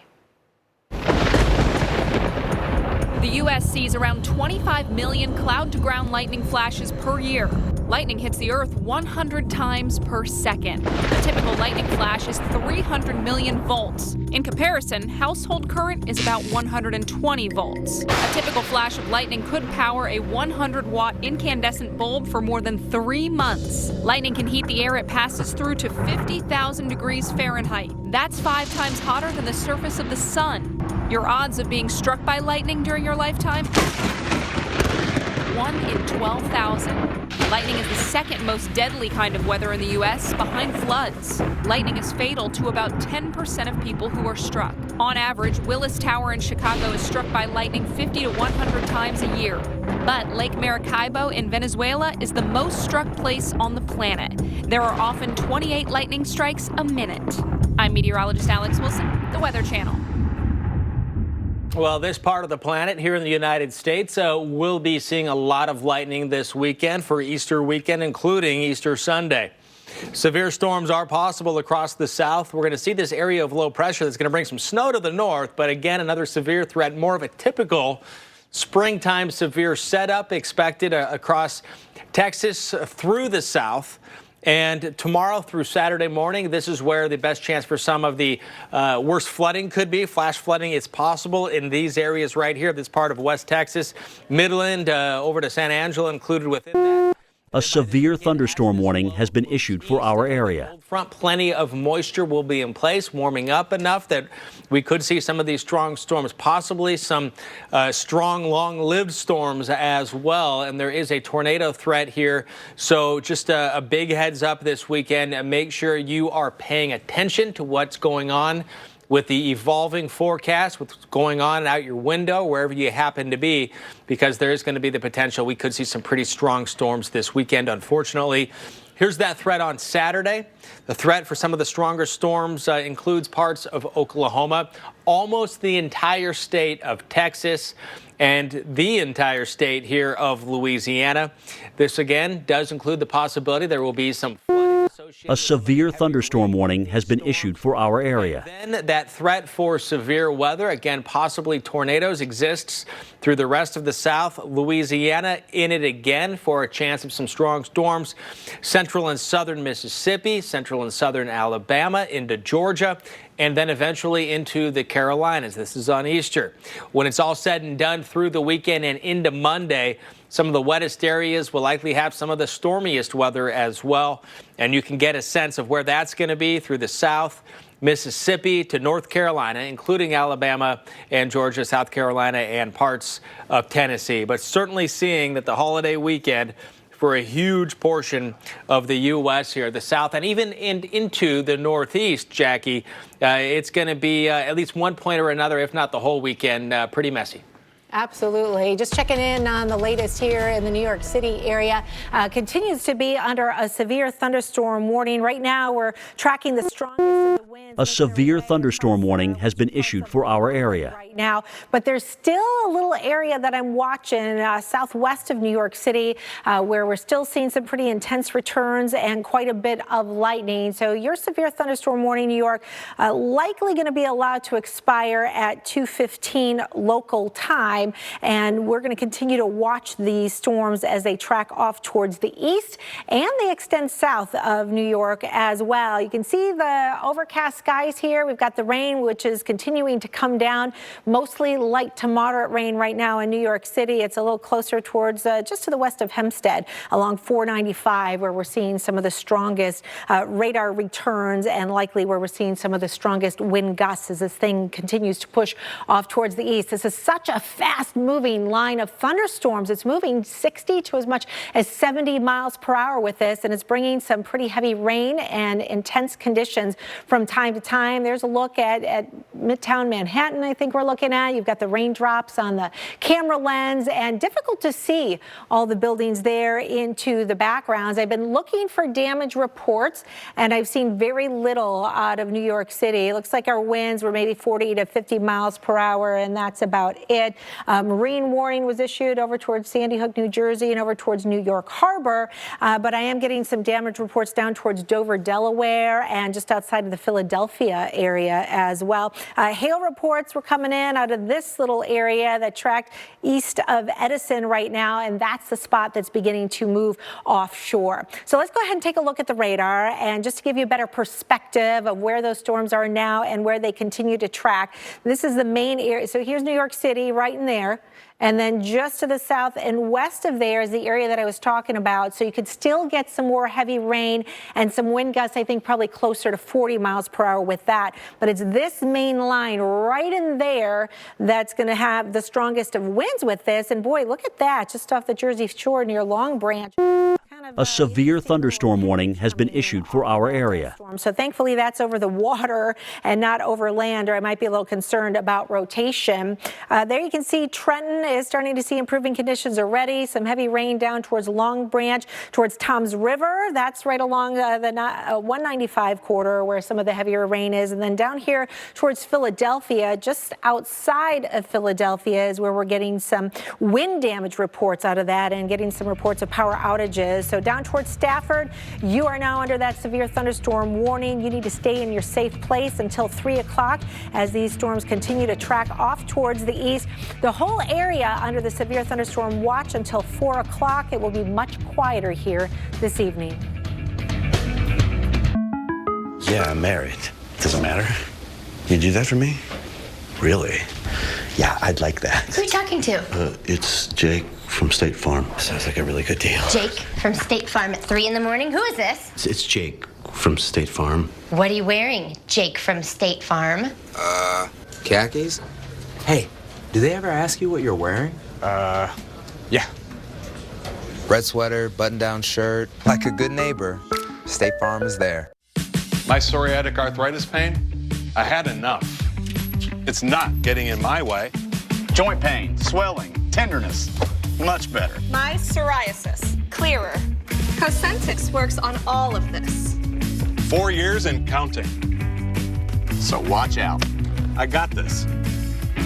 Speaker 5: The U.S. sees around 25 million cloud-to-ground lightning flashes per year.
Speaker 11: Lightning hits the Earth 100 times per second. A typical lightning flash is 300 million volts. In comparison, household current is about 120 volts. A typical flash of lightning could power a 100-watt incandescent bulb for more than 3 months. Lightning can heat the air it passes through to 50,000 degrees Fahrenheit. That's 5 times hotter than the surface of the sun. Your odds of being struck by lightning during your lifetime? 1 in 12,000. Lightning is the second most deadly kind of weather in the U.S., behind floods. Lightning is fatal to about 10% of people who are struck. On average, Willis Tower in Chicago is struck by lightning 50 to 100 times a year. But Lake Maracaibo in Venezuela is the most struck place on the planet. There are often 28 lightning strikes a minute. I'm meteorologist Alex Wilson, the Weather Channel.
Speaker 1: Well, this part of the planet here in the United States will be seeing a lot of lightning this weekend for Easter weekend, including Easter Sunday. Severe storms are possible across the south. We're going to see this area of low pressure that's going to bring some snow to the north, but again, another severe threat, more of a typical springtime severe setup expected across Texas through the south. And tomorrow through Saturday morning, this is where the best chance for some of the worst flooding could be. Flash flooding is possible in these areas right here, this part of West Texas, Midland, over to San Angelo included within that.
Speaker 13: A severe thunderstorm warning has been issued for our area.
Speaker 1: Front, plenty of moisture will be in place, warming up enough that we could see some of these strong storms, possibly some strong, long-lived storms as well. And there is a tornado threat here. So just a big heads up this weekend. And make sure you are paying attention to what's going on with the evolving forecast, what's going on out your window, wherever you happen to be, because there is going to be the potential we could see some pretty strong storms this weekend, unfortunately. Here's that threat on Saturday. The threat for some of the stronger storms includes parts of Oklahoma, almost the entire state of Texas, and the entire state here of Louisiana. This, again, does include the possibility there will be some flooding.
Speaker 13: A severe thunderstorm warning has been issued for our area.
Speaker 1: Then that threat for severe weather, again, possibly tornadoes, exists through the rest of the south. Louisiana in it again for a chance of some strong storms. Central and southern Mississippi, central and southern Alabama into Georgia, and then eventually into the Carolinas. This is on Easter. When it's all said and done through the weekend and into Monday, some of the wettest areas will likely have some of the stormiest weather as well. And you can get a sense of where that's going to be through the south, Mississippi to North Carolina, including Alabama and Georgia, South Carolina, and parts of Tennessee. But certainly seeing that the holiday weekend for a huge portion of the U.S. here, the south, and even into the northeast, Jackie, it's going to be at least one point or another, if not the whole weekend, pretty messy.
Speaker 2: Absolutely. Just checking in on the latest here in the New York City area. Continues to be under a severe thunderstorm warning. Right now, we're tracking the strongest of the winds.
Speaker 13: A severe thunderstorm warning has been issued for our area.
Speaker 2: Right now, but there's still a little area that I'm watching southwest of New York City where we're still seeing some pretty intense returns and quite a bit of lightning. So your severe thunderstorm warning, New York, likely going to be allowed to expire at 2:15 local time. And we're going to continue to watch these storms as they track off towards the east, and they extend south of New York as well. You can see the overcast skies here. We've got the rain, which is continuing to come down, mostly light to moderate rain right now in New York City. It's a little closer towards just to the west of Hempstead along 495, where we're seeing some of the strongest radar returns, and likely where we're seeing some of the strongest wind gusts as this thing continues to push off towards the east. This is such a fast-moving line of thunderstorms. It's moving 60 to as much as 70 miles per hour with this, and it's bringing some pretty heavy rain and intense conditions from time to time. There's a look at Midtown Manhattan, I think we're looking at. You've got the raindrops on the camera lens, and difficult to see all the buildings there into the backgrounds. I've been looking for damage reports, and I've seen very little out of New York City. It looks like our winds were maybe 40 to 50 miles per hour, and that's about it. Marine warning was issued over towards Sandy Hook, New Jersey, and over towards New York Harbor. But I am getting some damage reports down towards Dover, Delaware, and just outside of the Philadelphia Philadelphia area as well. Hail reports were coming in out of this little area that tracked east of Edison right now, and that's the spot that's beginning to move offshore. So let's go ahead and take a look at the radar, and just to give you a better perspective of where those storms are now and where they continue to track. This is the main area. So here's New York City right in there. And then just to the south and west of there is the area that I was talking about. So you could still get some more heavy rain and some wind gusts, I think probably closer to 40 miles per hour with that. But it's this main line right in there that's going to have the strongest of winds with this. And boy, look at that, just off the Jersey Shore near Long Branch.
Speaker 13: A severe thunderstorm warning has been issued for our area.
Speaker 2: So thankfully that's over the water and not over land, or I might be a little concerned about rotation. There you can see Trenton is starting to see improving conditions already. Some heavy rain down towards Long Branch, towards Toms River. That's right along the 195 corridor where some of the heavier rain is. And then down here towards Philadelphia, just outside of Philadelphia is where we're getting some wind damage reports out of that and getting some reports of power outages. So down towards Stafford, you are now under that severe thunderstorm warning. You need to stay in your safe place until 3 o'clock as these storms continue to track off towards the east. The whole area under the severe thunderstorm watch until 4 o'clock. It will be much quieter here this evening.
Speaker 5: Yeah, I'm married. Doesn't matter. You do that for me? Really? Yeah, I'd like that.
Speaker 28: Who are you talking to?
Speaker 5: It's Jake from State Farm. Sounds like a really good deal.
Speaker 28: Jake from State Farm at 3 in the morning? Who is this?
Speaker 5: It's Jake from State Farm.
Speaker 28: What are you wearing, Jake from State Farm?
Speaker 6: Khakis? Hey, do they ever ask you what you're wearing?
Speaker 5: Yeah.
Speaker 6: Red sweater, button-down shirt. Like a good neighbor, State Farm is there.
Speaker 8: My psoriatic arthritis pain, I had enough. It's not getting in my way.
Speaker 9: Joint pain, swelling, tenderness, much better.
Speaker 10: My psoriasis, clearer. Cosentix works on all of this.
Speaker 8: 4 years and counting.
Speaker 9: So watch out.
Speaker 8: I got this.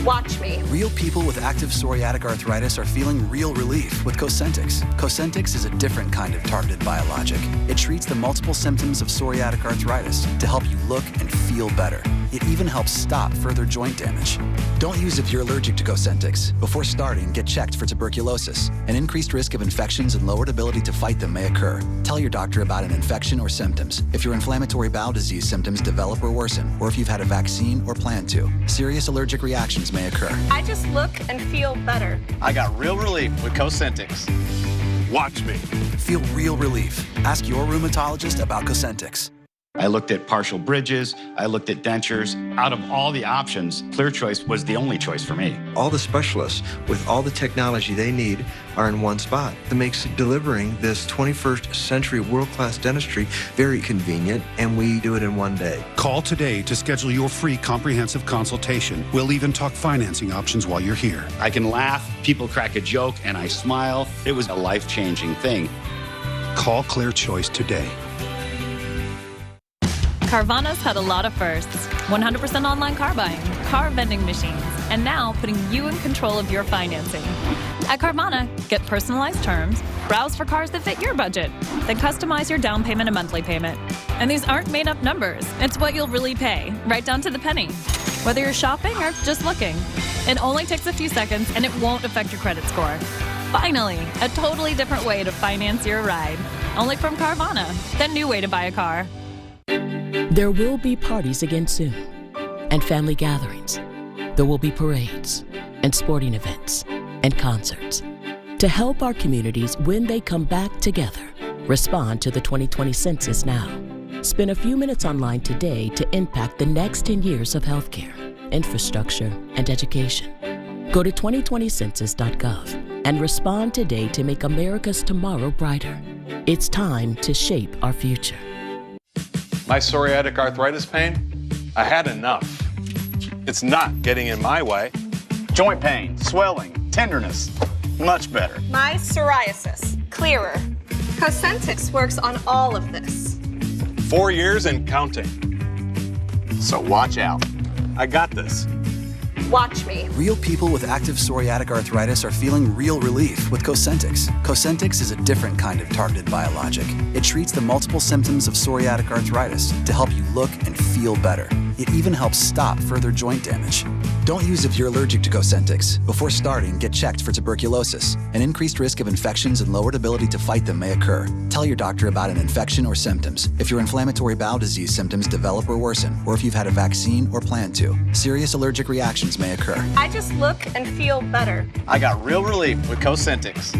Speaker 10: Watch me.
Speaker 12: Real people with active psoriatic arthritis are feeling real relief with Cosentix. Cosentix is a different kind of targeted biologic. It treats the multiple symptoms of psoriatic arthritis to help you look and feel better. It even helps stop further joint damage. Don't use if you're allergic to Cosentix. Before starting, get checked for tuberculosis. An increased risk of infections and lowered ability to fight them may occur. Tell your doctor about an infection or symptoms. If your inflammatory bowel disease symptoms develop or worsen, or if you've had a vaccine or plan to. Serious allergic reactions may occur.
Speaker 10: I just look and feel better.
Speaker 9: I got real relief with Cosentix.
Speaker 8: Watch me.
Speaker 12: Feel real relief. Ask your rheumatologist about Cosentix.
Speaker 14: I looked at partial bridges, I looked at dentures. Out of all the options, ClearChoice was the only choice for me.
Speaker 23: All the specialists with all the technology they need are in one spot. That makes delivering this 21st century world-class dentistry very convenient, and we do it in one day.
Speaker 29: Call today to schedule your free comprehensive consultation. We'll even talk financing options while you're here.
Speaker 14: I can laugh, people crack a joke, and I smile. It was a life-changing thing.
Speaker 29: Call ClearChoice today.
Speaker 30: Carvana's had a lot of firsts. 100% online car buying, car vending machines, and now putting you in control of your financing. At Carvana, get personalized terms, browse for cars that fit your budget, then customize your down payment and monthly payment. And these aren't made up numbers. It's what you'll really pay, right down to the penny. Whether you're shopping or just looking, it only takes a few seconds and it won't affect your credit score. Finally, a totally different way to finance your ride. Only from Carvana, the new way to buy a car.
Speaker 31: There will be parties again soon, and family gatherings. There will be parades, and sporting events, and concerts. To help our communities when they come back together, respond to the 2020 census now. Spend a few minutes online today to impact the next 10 years of healthcare, infrastructure, and education. Go to 2020census.gov and respond today to make America's tomorrow brighter. It's time to shape our future.
Speaker 8: My psoriatic arthritis pain, I had enough. It's not getting in my way.
Speaker 9: Joint pain, swelling, tenderness, much better.
Speaker 10: My psoriasis, clearer. Cosentix works on all of this.
Speaker 8: 4 years and counting.
Speaker 9: So watch out.
Speaker 8: I got this.
Speaker 10: Watch me.
Speaker 12: Real people with active psoriatic arthritis are feeling real relief with Cosentyx. Cosentyx is a different kind of targeted biologic. It treats the multiple symptoms of psoriatic arthritis to help you look and feel better. It even helps stop further joint damage. Don't use if you're allergic to Cosentyx. Before starting, get checked for tuberculosis. An increased risk of infections and lowered ability to fight them may occur. Tell your doctor about an infection or symptoms. If your inflammatory bowel disease symptoms develop or worsen, or if you've had a vaccine or plan to, serious allergic reactions may occur.
Speaker 10: I just look and feel better.
Speaker 9: I got real relief with Cosentyx.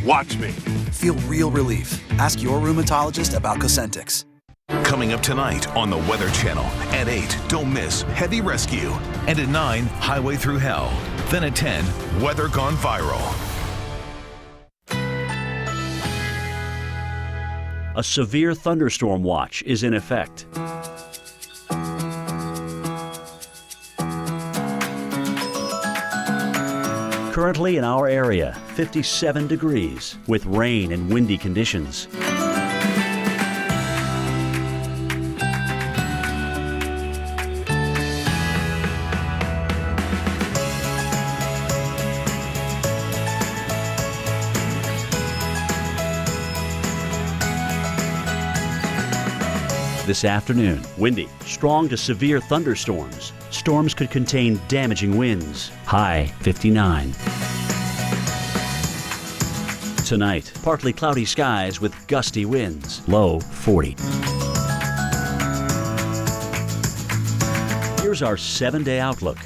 Speaker 9: Watch me.
Speaker 12: Feel real relief. Ask your rheumatologist about Cosentyx.
Speaker 3: Coming up tonight on the Weather Channel. At 8, don't miss Heavy Rescue. And at 9, Highway Through Hell. Then at 10, Weather Gone Viral.
Speaker 13: A severe thunderstorm watch is in effect. Currently in our area, 57 degrees with rain and windy conditions. This afternoon, windy, strong to severe thunderstorms. Storms could contain damaging winds. High 59. Tonight, partly cloudy skies with gusty winds. Low 40. Here's our 7-day outlook.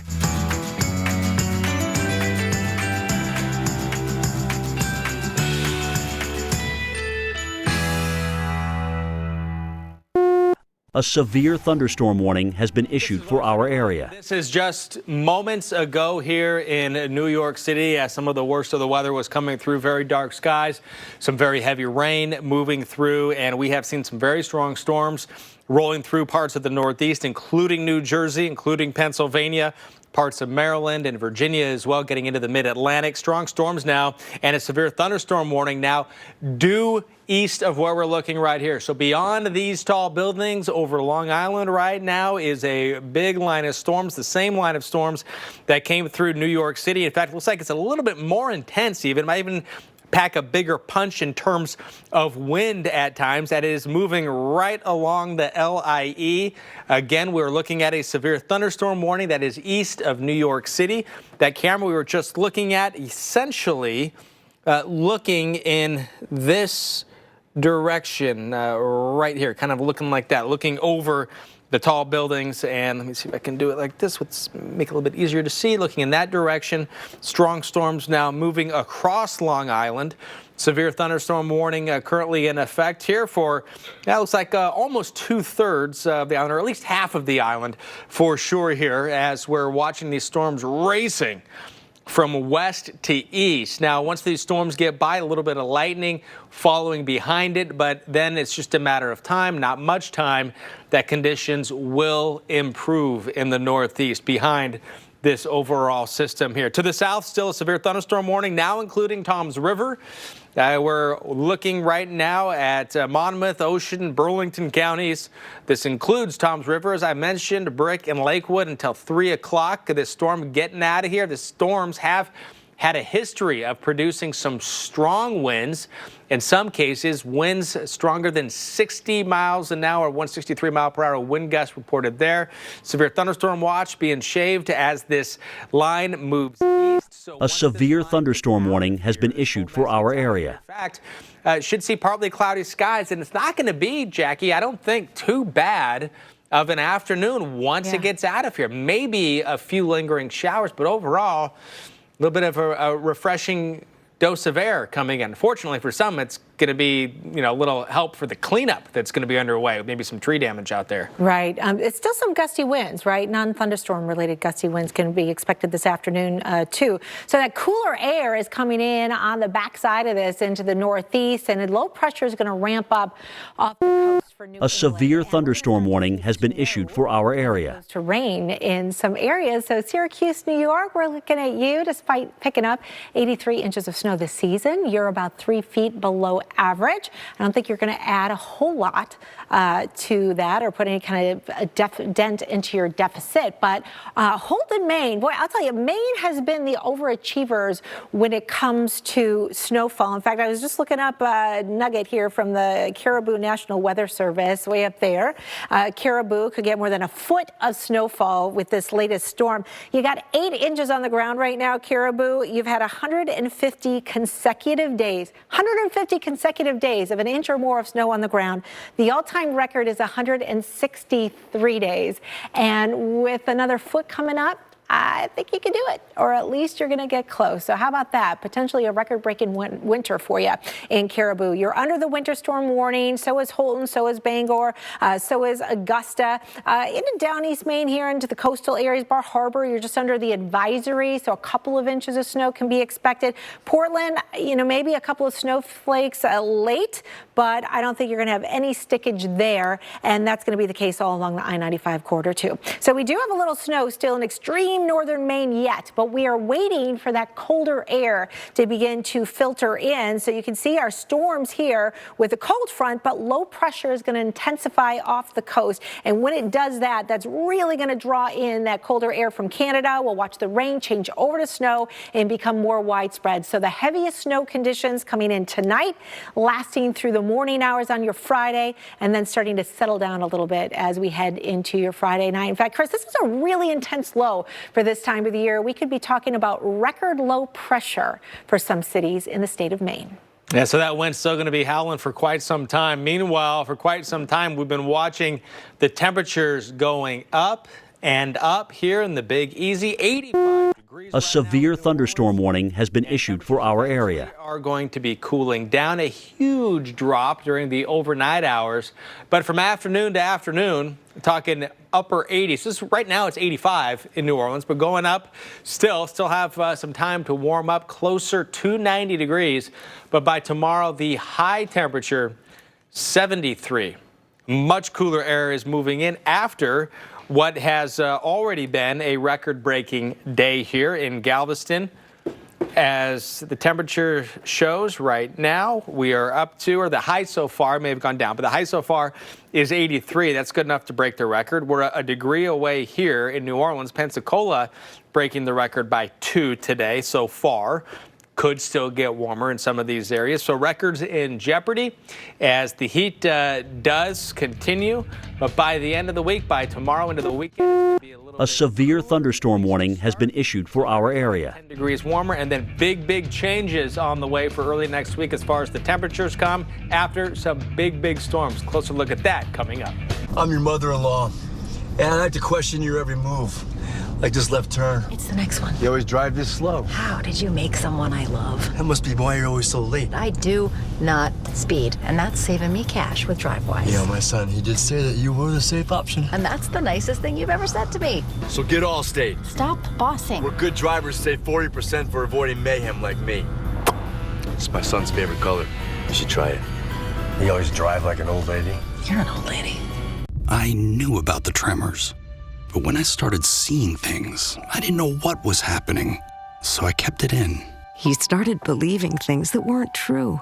Speaker 13: A severe thunderstorm warning has been issued for our area.
Speaker 1: This is just moments ago here in New York City as some of the worst of the weather was coming through. Very dark skies, some very heavy rain moving through, and we have seen some very strong storms rolling through parts of the Northeast, including New Jersey, including Pennsylvania, parts of Maryland and Virginia as well, getting into the mid-Atlantic. Strong storms now and a severe thunderstorm warning now due east of where we're looking right here. So beyond these tall buildings over Long Island right now is a big line of storms, the same line of storms that came through New York City. In fact, it looks like it's a little bit more intense even. It might even pack a bigger punch in terms of wind at times. That is moving right along the LIE. Again, we're looking at a severe thunderstorm warning that is east of New York City. That camera we were just looking at, essentially looking in this direction right here, kind of looking like that, looking over the tall buildings. And let me see if I can do it like this. Let's make it a little bit easier to see. Looking in that direction, strong storms now moving across Long Island. Severe thunderstorm warning currently in effect here for, that looks like almost 2/3 of the island, or at least half of the island for sure here, as we're watching these storms racing from west to east. Now, once these storms get by, a little bit of lightning following behind it, but then it's just a matter of time, not much time, that conditions will improve in the Northeast behind this overall system here. To the south, still a severe thunderstorm warning, now including Toms River. We're looking right now at Monmouth, Ocean, Burlington counties. This includes Toms River, as I mentioned, Brick and Lakewood until 3 o'clock. This storm getting out of here. The storms have had a history of producing some strong winds. In some cases, winds stronger than 60 miles an hour, 163 mile per hour wind gusts reported there. Severe thunderstorm watch being shaved as this line moves east.
Speaker 13: A severe thunderstorm warning has been issued for our area.
Speaker 1: In fact, should see partly cloudy skies, and it's not going to be, Jackie, I don't think, too bad of an afternoon once it gets out of here. Maybe a few lingering showers, but overall, a little bit of a refreshing dose of air coming in. Fortunately for some, it's going to be, a little help for the cleanup that's going to be underway. Maybe some tree damage out there.
Speaker 2: Right. It's still some gusty winds, right? Non-thunderstorm related gusty winds can be expected this afternoon, too. So that cooler air is coming in on the backside of this into the Northeast, and the low pressure is going to ramp up off the coast
Speaker 13: A severe thunderstorm warning has been issued for our area.
Speaker 2: To rain in some areas. So Syracuse, New York, we're looking at you. Despite picking up 83 inches of snow this season, you're about 3 feet below average. I don't think you're going to add a whole lot to that or put any kind of a dent into your deficit. But Holden, Maine, boy, I'll tell you, Maine has been the overachievers when it comes to snowfall. In fact, I was just looking up a nugget here from the Caribou National Weather Service way up there. Caribou could get more than a foot of snowfall with this latest storm. You got 8 inches on the ground right now, Caribou. You've had 150 consecutive days, 150 consecutive days of an inch or more of snow on the ground. The all-time record is 163 days. And with another foot coming up, I think you can do it, or at least you're going to get close. So how about that? Potentially a record-breaking winter for you in Caribou. You're under the winter storm warning. So is Holton, so is Bangor, so is Augusta. Into down East Maine here into the coastal areas, Bar Harbor, you're just under the advisory, so a couple of inches of snow can be expected. Portland, maybe a couple of snowflakes late, but I don't think you're going to have any stickage there, and that's going to be the case all along the I-95 corridor too. So we do have a little snow still in extreme northern Maine yet, but we are waiting for that colder air to begin to filter in. So you can see our storms here with a cold front, but low pressure is going to intensify off the coast. And when it does that, that's really going to draw in that colder air from Canada. We'll watch the rain change over to snow and become more widespread. So the heaviest snow conditions coming in tonight, lasting through the morning hours on your Friday, and then starting to settle down a little bit as we head into your Friday night. In fact, Chris, this is a really intense low for this time of the year. We could be talking about record low pressure for some cities in the state of Maine.
Speaker 1: Yeah, so that wind's still going to be howling for quite some time. Meanwhile, for quite some time, we've been watching the temperatures going up and up here in the Big Easy. 85 degrees.
Speaker 13: A severe thunderstorm warning has been issued for our area.
Speaker 1: We are going to be cooling down, a huge drop during the overnight hours. But from afternoon to afternoon, talking upper 80s. Right now it's 85 in New Orleans, but going up still have some time to warm up closer to 90 degrees. But by tomorrow, the high temperature, 73. Much cooler air is moving in after what has already been a record-breaking day here in Galveston. As the temperature shows right now, we are up to, or the high so far may have gone down, but the high so far is 83. That's good enough to break the record. We're a degree away here in New Orleans. Pensacola breaking the record by 2 today so far. Could still get warmer in some of these areas. So records in jeopardy as the heat does continue. But by the end of the week, by tomorrow into the weekend, it's going to be a little
Speaker 13: severe thunderstorm warning has been issued for our area.
Speaker 1: 10 degrees warmer, and then big changes on the way for early next week as far as the temperatures come after some big storms. Closer look at that coming up.
Speaker 4: I'm your mother-in-law, and I like to question your every move. Like this left turn.
Speaker 28: It's the next one.
Speaker 4: You always drive this slow.
Speaker 28: How did you make someone I love?
Speaker 4: That must be why you're always so late.
Speaker 28: I do not speed, and that's saving me cash with DriveWise.
Speaker 4: Yeah, my son, he did say that you were the safe option.
Speaker 28: And that's the nicest thing you've ever said to me.
Speaker 4: So get Allstate.
Speaker 28: Stop bossing.
Speaker 4: Where good drivers save 40% for avoiding mayhem like me. It's my son's favorite color. You should try it. You always drive like an old lady.
Speaker 28: You're an old lady.
Speaker 12: I knew about the tremors. But when I started seeing things, I didn't know what was happening, so I kept it in.
Speaker 15: He started believing things that weren't true.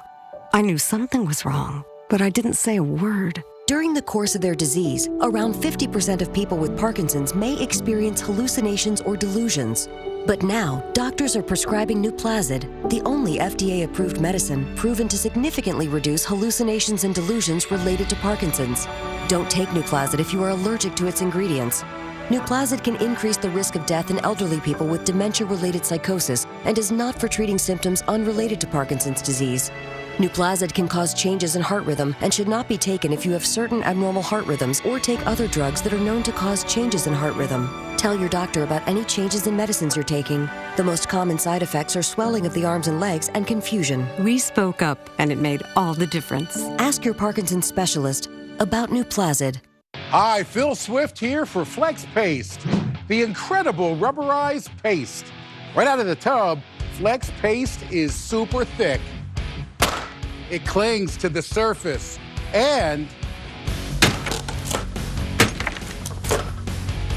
Speaker 15: I knew something was wrong, but I didn't say a word.
Speaker 16: During the course of their disease, around 50% of people with Parkinson's may experience hallucinations or delusions. But now, doctors are prescribing Nuplazid, the only FDA-approved medicine proven to significantly reduce hallucinations and delusions related to Parkinson's. Don't take Nuplazid if you are allergic to its ingredients. Nuplazid can increase the risk of death in elderly people with dementia-related psychosis and is not for treating symptoms unrelated to Parkinson's disease. Nuplazid can cause changes in heart rhythm and should not be taken if you have certain abnormal heart rhythms or take other drugs that are known to cause changes in heart rhythm. Tell your doctor about any changes in medicines you're taking. The most common side effects are swelling of the arms and legs and confusion.
Speaker 15: We spoke up, and it made all the difference.
Speaker 16: Ask your Parkinson's specialist about Nuplazid.
Speaker 17: Hi, Phil Swift here for Flex Paste, the incredible rubberized paste. Right out of the tub, Flex Paste is super thick. It clings to the surface and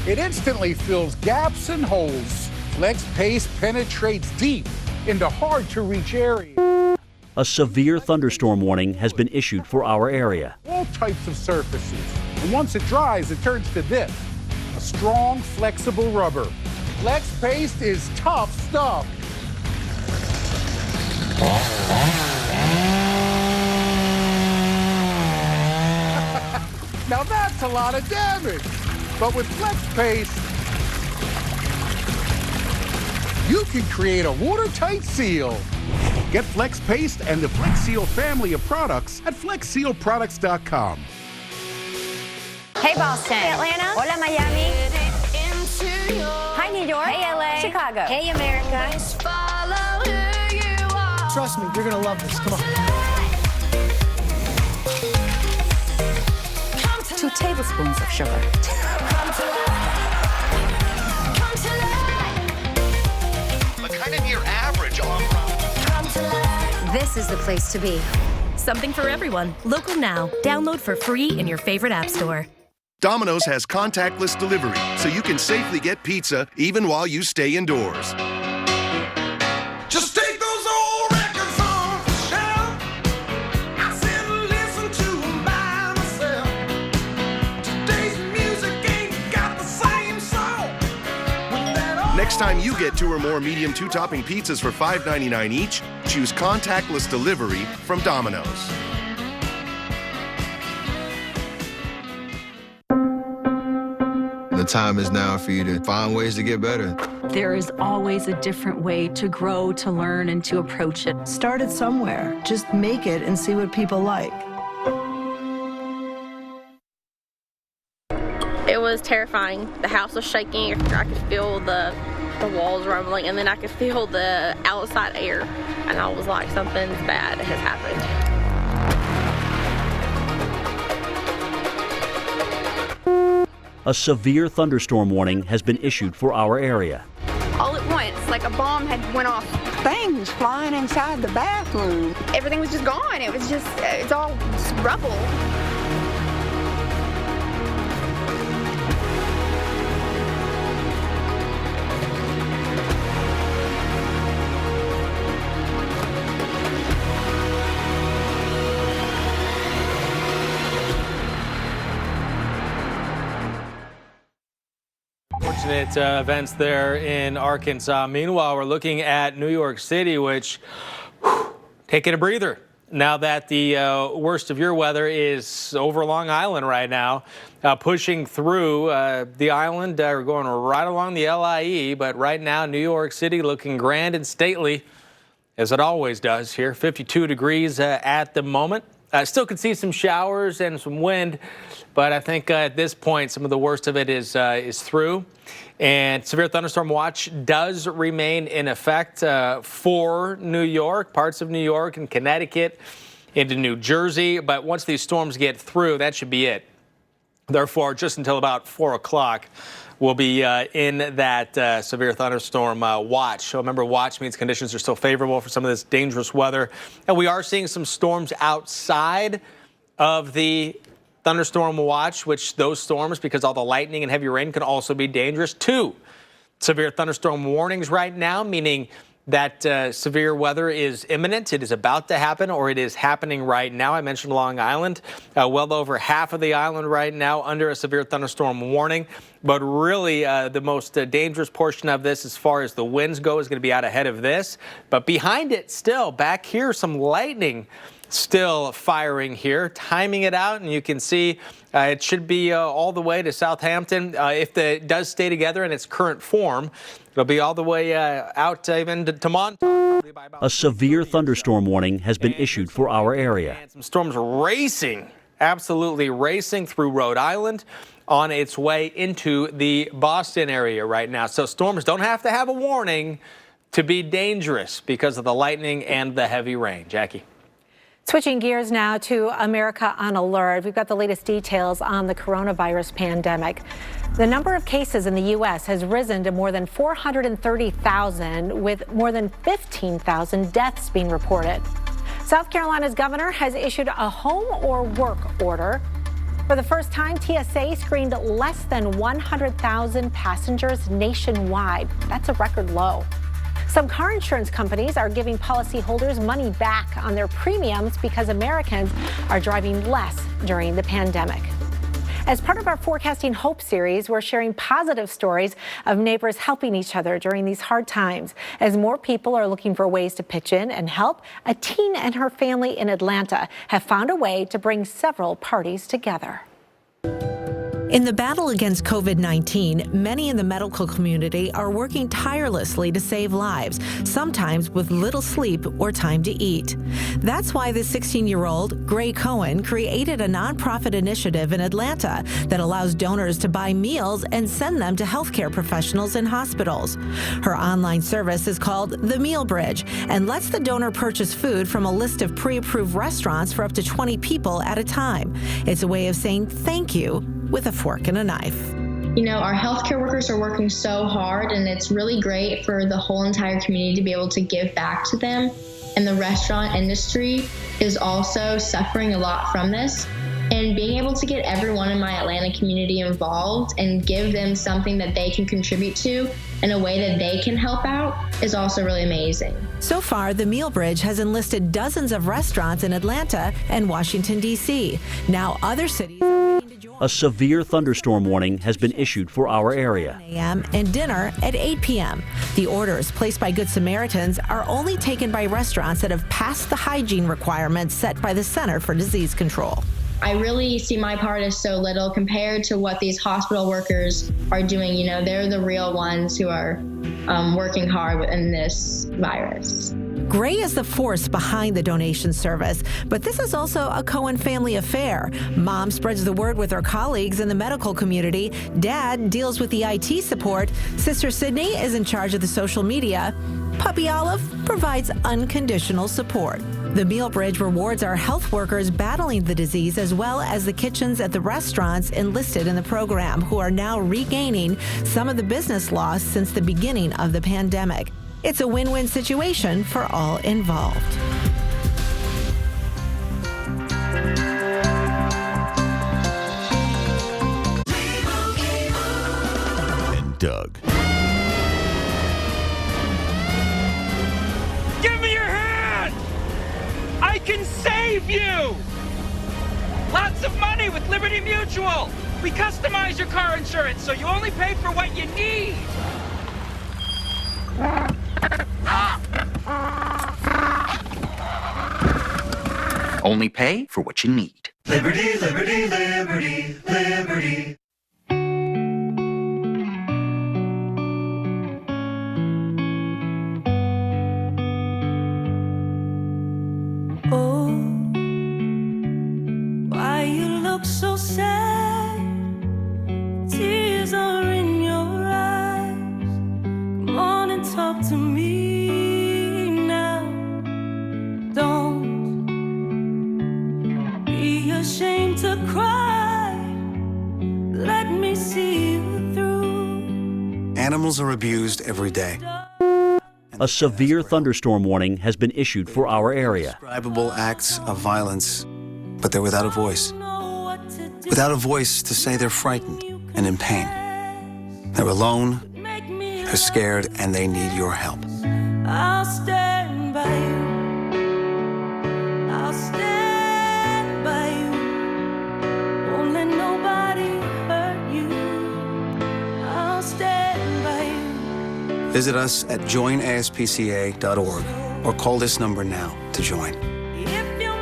Speaker 17: It instantly fills gaps and holes. Flex Paste penetrates deep into hard-to-reach areas.
Speaker 13: A severe thunderstorm warning has been issued for our area.
Speaker 17: All types of surfaces. And once it dries, it turns to this, a strong, flexible rubber. Flex Paste is tough stuff. Now that's a lot of damage. But with Flex Paste, you can create a watertight seal.
Speaker 29: Get Flex Paste and the Flex Seal family of products at flexsealproducts.com.
Speaker 7: Hey Boston.
Speaker 11: Hey Atlanta.
Speaker 7: Hola Miami.
Speaker 11: Hi New York.
Speaker 7: Hey LA.
Speaker 11: Chicago.
Speaker 7: Hey America.
Speaker 18: Trust me, you're gonna love this. Come on.
Speaker 11: 2 tablespoons of sugar.
Speaker 19: But kind of your average all.
Speaker 16: This is the place to be.
Speaker 30: Something for everyone. Local now. Download for free in your favorite app store.
Speaker 20: Domino's has contactless delivery, so you can safely get pizza even while you stay indoors.
Speaker 19: Just take those old records off the shelf. I sit and listen to them by myself. Today's music ain't got the same soul.
Speaker 20: Next time you get 2 or more medium 2-topping pizzas for $5.99 each, choose contactless delivery from Domino's.
Speaker 21: The time is now for you to find ways to get better.
Speaker 20: There is always a different way to grow, to learn, and to approach it.
Speaker 23: Start it somewhere. Just make it and see what people like.
Speaker 22: It was terrifying. The house was shaking. I could feel the walls rumbling, and then I could feel the outside air. And I was like, something bad has happened.
Speaker 13: A severe thunderstorm warning has been issued for our area.
Speaker 10: All at once, like a bomb had went off.
Speaker 23: Things flying inside the bathroom.
Speaker 10: Everything was just gone. It was just, it's all rubble.
Speaker 1: Fortunate events there in Arkansas. Meanwhile, we're looking at New York City, which taking a breather now that the worst of your weather is over Long Island right now, pushing through the island. We're going right along the LIE, but right now New York City looking grand and stately, as it always does here. 52 degrees at the moment. Still could see some showers and some wind, but I think at this point some of the worst of it is through. And severe thunderstorm watch does remain in effect for New York, parts of New York and Connecticut, into New Jersey. But once these storms get through, that should be it. Therefore, just until about 4 o'clock, we'll be in that severe thunderstorm watch. So remember, watch means conditions are still favorable for some of this dangerous weather. And we are seeing some storms outside of the thunderstorm watch, which those storms, because all the lightning and heavy rain, can also be dangerous. 2 severe thunderstorm warnings right now, meaning that severe weather is imminent. It is about to happen, or it is happening right now. I mentioned Long Island, well over half of the island right now under a severe thunderstorm warning. But really, the most dangerous portion of this, as far as the winds go, is going to be out ahead of this. But behind it, still back here, some lightning still firing here, timing it out, and you can see it should be all the way to Southampton. If it does stay together in its current form, it'll be all the way out even to Montauk.
Speaker 13: A severe thunderstorm warning has been issued for our area.
Speaker 1: And some storms racing, absolutely racing through Rhode Island on its way into the Boston area right now. So storms don't have to have a warning to be dangerous because of the lightning and the heavy rain. Jackie.
Speaker 2: Switching gears now to America on Alert. We've got the latest details on the coronavirus pandemic. The number of cases in the U.S. has risen to more than 430,000, with more than 15,000 deaths being reported. South Carolina's governor has issued a home or work order. For the first time, TSA screened less than 100,000 passengers nationwide. That's a record low. Some car insurance companies are giving policyholders money back on their premiums because Americans are driving less during the pandemic. As part of our Forecasting Hope series, we're sharing positive stories of neighbors helping each other during these hard times. As more people are looking for ways to pitch in and help, a teen and her family in Atlanta have found a way to bring several parties together. In the battle against COVID-19, many in the medical community are working tirelessly to save lives, sometimes with little sleep or time to eat. That's why the 16-year-old, Gray Cohen, created a nonprofit initiative in Atlanta that allows donors to buy meals and send them to healthcare professionals in hospitals. Her online service is called The Meal Bridge and lets the donor purchase food from a list of pre-approved restaurants for up to 20 people at a time. It's a way of saying thank you with a fork and a knife.
Speaker 3: You know, our healthcare workers are working so hard, and it's really great for the whole entire community to be able to give back to them. And the restaurant industry is also suffering a lot from this. And being able to get everyone in my Atlanta community involved and give them something that they can contribute to in a way that they can help out is also really amazing.
Speaker 2: So far, the Meal Bridge has enlisted dozens of restaurants in Atlanta and Washington, D.C. Now other cities are waiting to join.
Speaker 13: A severe thunderstorm warning has been issued for our area.
Speaker 2: A.m. and dinner at 8 p.m. The orders placed by Good Samaritans are only taken by restaurants that have passed the hygiene requirements set by the Center for Disease Control.
Speaker 3: I really see my part as so little compared to what these hospital workers are doing. You know, they're the real ones who are working hard in this virus.
Speaker 2: Gray is the force behind the donation service, but this is also a Cohen family affair. Mom spreads the word with her colleagues in the medical community. Dad deals with the IT support. Sister Sydney is in charge of the social media. Puppy Olive provides unconditional support. The Meal Bridge rewards our health workers battling the disease as well as the kitchens at the restaurants enlisted in the program, who are now regaining some of the business lost since the beginning of the pandemic. It's a win-win situation for all involved.
Speaker 5: And Doug.
Speaker 6: Give me your hand! I can save you! Lots of money with Liberty Mutual! We customize your car insurance so you only pay for what you need!
Speaker 8: Only pay for what you need.
Speaker 19: Liberty, liberty, liberty, liberty. Oh, why you look so sad? Tears are in your eyes. Come on and talk to me now. Don't be ashamed to cry. Let me see you through.
Speaker 12: Animals are abused every day.
Speaker 13: A severe thunderstorm warning has been issued for our area.
Speaker 12: Indescribable acts of violence, but they're without a voice. Without a voice to say they're frightened and in pain. They're alone, they're scared, and they need your help.
Speaker 19: I'll stand by you. I'll stand by you. Won't let nobody hurt you. I'll stand by you.
Speaker 12: Visit us at joinaspca.org or call this number now to join.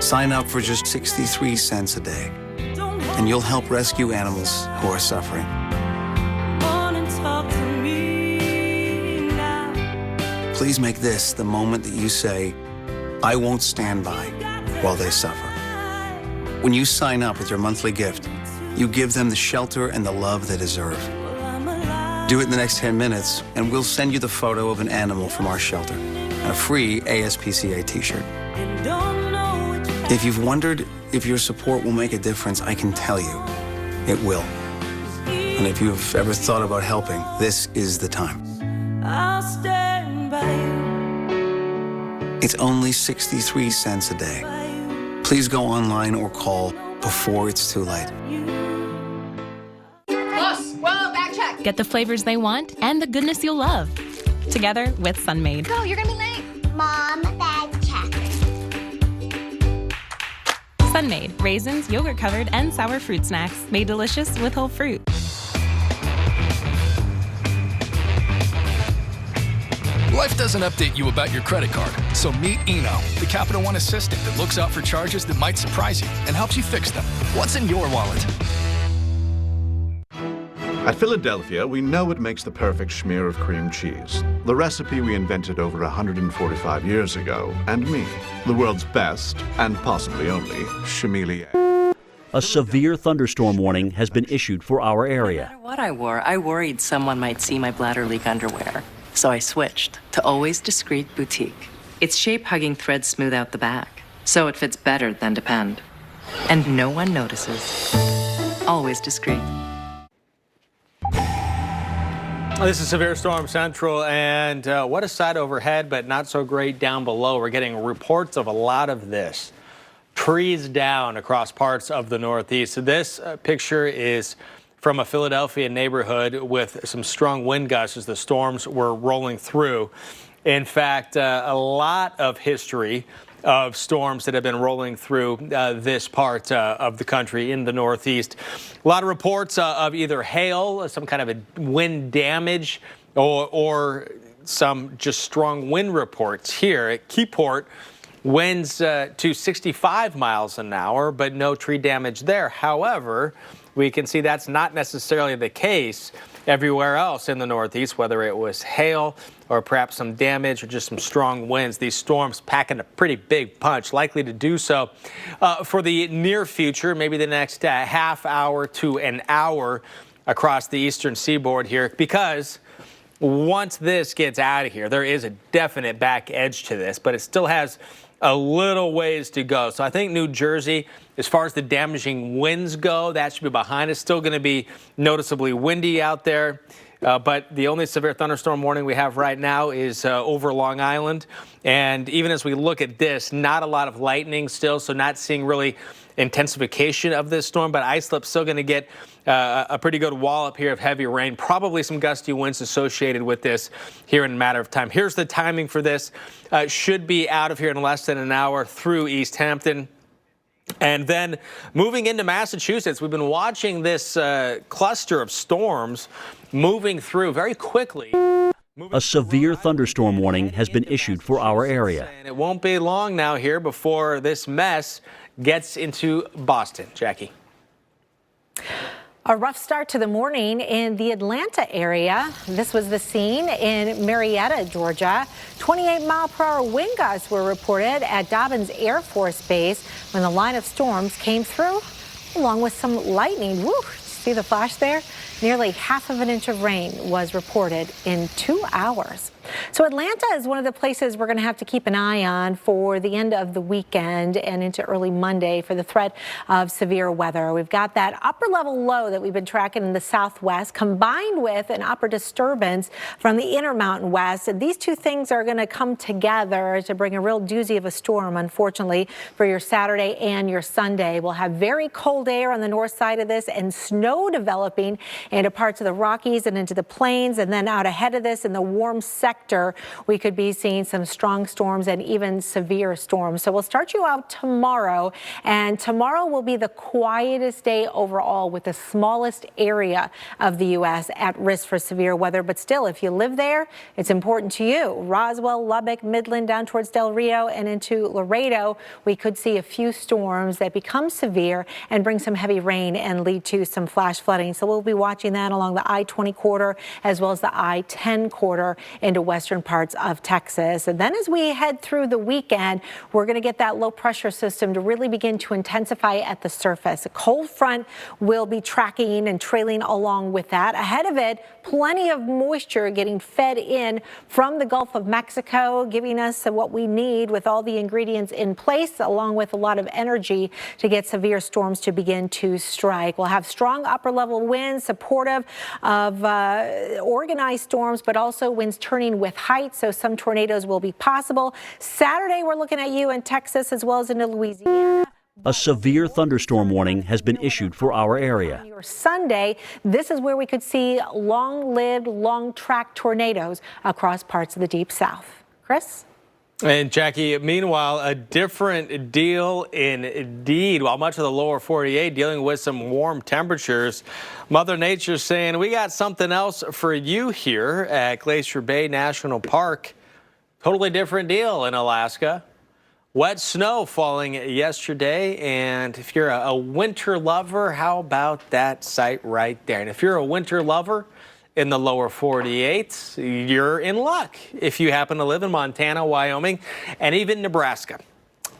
Speaker 12: Sign up for just 63 cents a day, and you'll help rescue animals who are suffering. Please make this the moment that you say, I won't stand by while they suffer. When you sign up with your monthly gift, you give them the shelter and the love they deserve. Do it in the next 10 minutes, and we'll send you the photo of an animal from our shelter and a free ASPCA t-shirt. If you've wondered if your support will make a difference, I can tell you, it will. And if you've ever thought about helping, this is the time.
Speaker 19: I'll stand by you.
Speaker 12: It's only 63 cents a day. Please go online or call
Speaker 4: before it's too late.
Speaker 10: Boss, whoa, back check.
Speaker 30: Get the flavors they want and the goodness you'll love. Together with Sunmade.
Speaker 10: Go, you're gonna be late.
Speaker 11: Mom, bag check.
Speaker 30: Sunmade, raisins, yogurt covered, and sour fruit snacks made delicious with whole fruit.
Speaker 9: Life doesn't update you about your credit card, so meet Eno, the Capital One assistant that looks out for charges that might surprise you and helps you fix them. What's in your wallet?
Speaker 14: At Philadelphia, we know what makes the perfect schmear of cream cheese. The recipe we invented over 145 years ago, and me, the world's best, and possibly only, sommelier.
Speaker 13: A severe thunderstorm warning has been issued for our area.
Speaker 15: No matter what I wore, I worried someone might see my bladder leak underwear. So I switched to Always Discreet Boutique. Its shape-hugging threads smooth out the back, so it fits better than Depend. And no one notices. Always Discreet.
Speaker 1: This is Severe Storm Central, and what a sight overhead, but not so great down below. We're getting reports of a lot of this. Trees down across parts of the Northeast. So this picture is from a Philadelphia neighborhood with some strong wind gusts as the storms were rolling through. In fact, a lot of history of storms that have been rolling through this part of the country in the Northeast. A lot of reports of either hail, some kind of a wind damage, or some just strong wind reports here at Keyport. Winds to 65 miles an hour, but no tree damage there. However, we can see that's not necessarily the case everywhere else in the Northeast, whether it was hail or perhaps some damage or just some strong winds. These storms packing a pretty big punch, likely to do so for the near future, maybe the next half hour to an hour across the eastern seaboard here, because once this gets out of here, there is a definite back edge to this, but it still has a little ways to go. So I think New Jersey, as far as the damaging winds go, that should be behind us. Still going to be noticeably windy out there. But the only severe thunderstorm warning we have right now is over Long Island. And even as we look at this, not a lot of lightning still, so not seeing really intensification of this storm. But Islip's still going to get a pretty good wallop here of heavy rain, probably some gusty winds associated with this here in a matter of time. Here's the timing for this. Should be out of here in less than an hour through East Hampton. And then moving into Massachusetts, we've been watching this cluster of storms moving through very quickly.
Speaker 13: A severe thunderstorm warning has been issued for our area.
Speaker 1: And it won't be long now here before this mess gets into Boston. Jackie.
Speaker 2: A rough start to the morning in the Atlanta area. This was the scene in Marietta, Georgia. 28-mile-per-hour wind gusts were reported at Dobbins Air Force Base when the line of storms came through, along with some lightning. Woo! See the flash there? Nearly half of an inch of rain was reported in 2 hours. So Atlanta is one of the places we're going to have to keep an eye on for the end of the weekend and into early Monday for the threat of severe weather. We've got that upper level low that we've been tracking in the southwest combined with an upper disturbance from the Intermountain West. And these two things are going to come together to bring a real doozy of a storm, unfortunately, for your Saturday and your Sunday. We'll have very cold air on the north side of this and snow developing into parts of the Rockies and into the plains. And then out ahead of this in the warm sector, we could be seeing some strong storms and even severe storms. So we'll start you out tomorrow, and tomorrow will be the quietest day overall with the smallest area of the U.S. at risk for severe weather. But still, if you live there, it's important to you. Roswell, Lubbock, Midland, down towards Del Rio and into Laredo, we could see a few storms that become severe and bring some heavy rain and lead to some flash flooding. So we'll be watching that along the I-20 corridor as well as the I-10 corridor into western parts of Texas. And then as we head through the weekend, we're going to get that low pressure system to really begin to intensify at the surface. A cold front will be tracking and trailing along with that. Ahead of it, plenty of moisture getting fed in from the Gulf of Mexico, giving us what we need with all the ingredients in place, along with a lot of energy to get severe storms to begin to strike. We'll have strong upper level winds supportive of organized storms, but also winds turning with height, so some tornadoes will be possible. Saturday, we're looking at you in Texas as well as into Louisiana.
Speaker 13: A severe thunderstorm warning has been issued for our area.
Speaker 2: Your Sunday, this is where we could see long-lived, long-track tornadoes across parts of the Deep South. Chris?
Speaker 1: And Jackie, meanwhile, a different deal indeed. While much of the lower 48 dealing with some warm temperatures, Mother Nature's saying we got something else for you here at Glacier Bay National Park. Totally different deal in Alaska. Wet snow falling yesterday, and if you're a winter lover, how about that sight right there? And if you're a winter lover in the lower 48, you're in luck if you happen to live in Montana, Wyoming, and even Nebraska.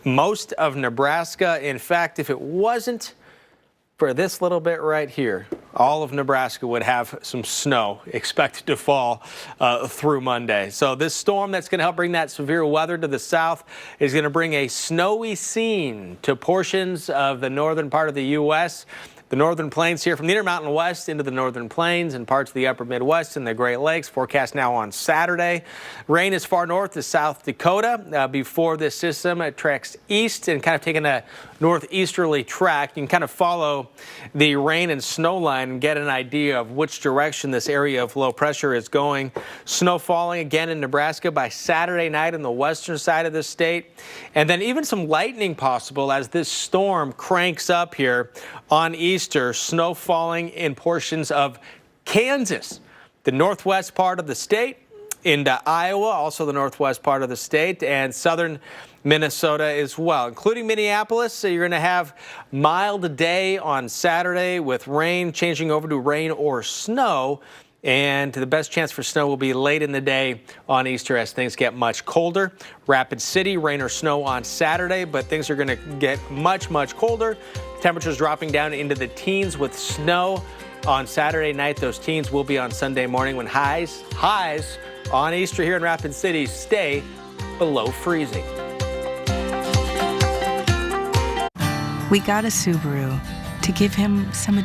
Speaker 1: Most of Nebraska, in fact, if it wasn't for this little bit right here, all of Nebraska would have some snow expected to fall through Monday. So this storm that's going to help bring that severe weather to the south is going to bring a snowy scene to portions of the northern part of the U.S., the northern plains here from the Intermountain West into the northern plains and parts of the upper Midwest and the Great Lakes. Forecast now on Saturday. Rain as far north as South Dakota before this system tracks east and kind of taking a northeasterly track. You can kind of follow the rain and snow line and get an idea of which direction this area of low pressure is going. Snow falling again in Nebraska by Saturday night on the western side of the state. And then even some lightning possible as this storm cranks up here on Easter. Snow falling in portions of Kansas, the northwest part of the state, into Iowa, also the northwest part of the state, and southern Minnesota as well, including Minneapolis. So you're going to have mild day on Saturday with rain changing over to rain or snow. And the best chance for snow will be late in the day on Easter as things get much colder. Rapid City, rain or snow on Saturday, but things are going to get much, much colder. Temperatures dropping down into the teens with snow on Saturday night. Those teens will be on Sunday morning when highs on Easter here in Rapid City stay below freezing.
Speaker 4: We got a Subaru to give him some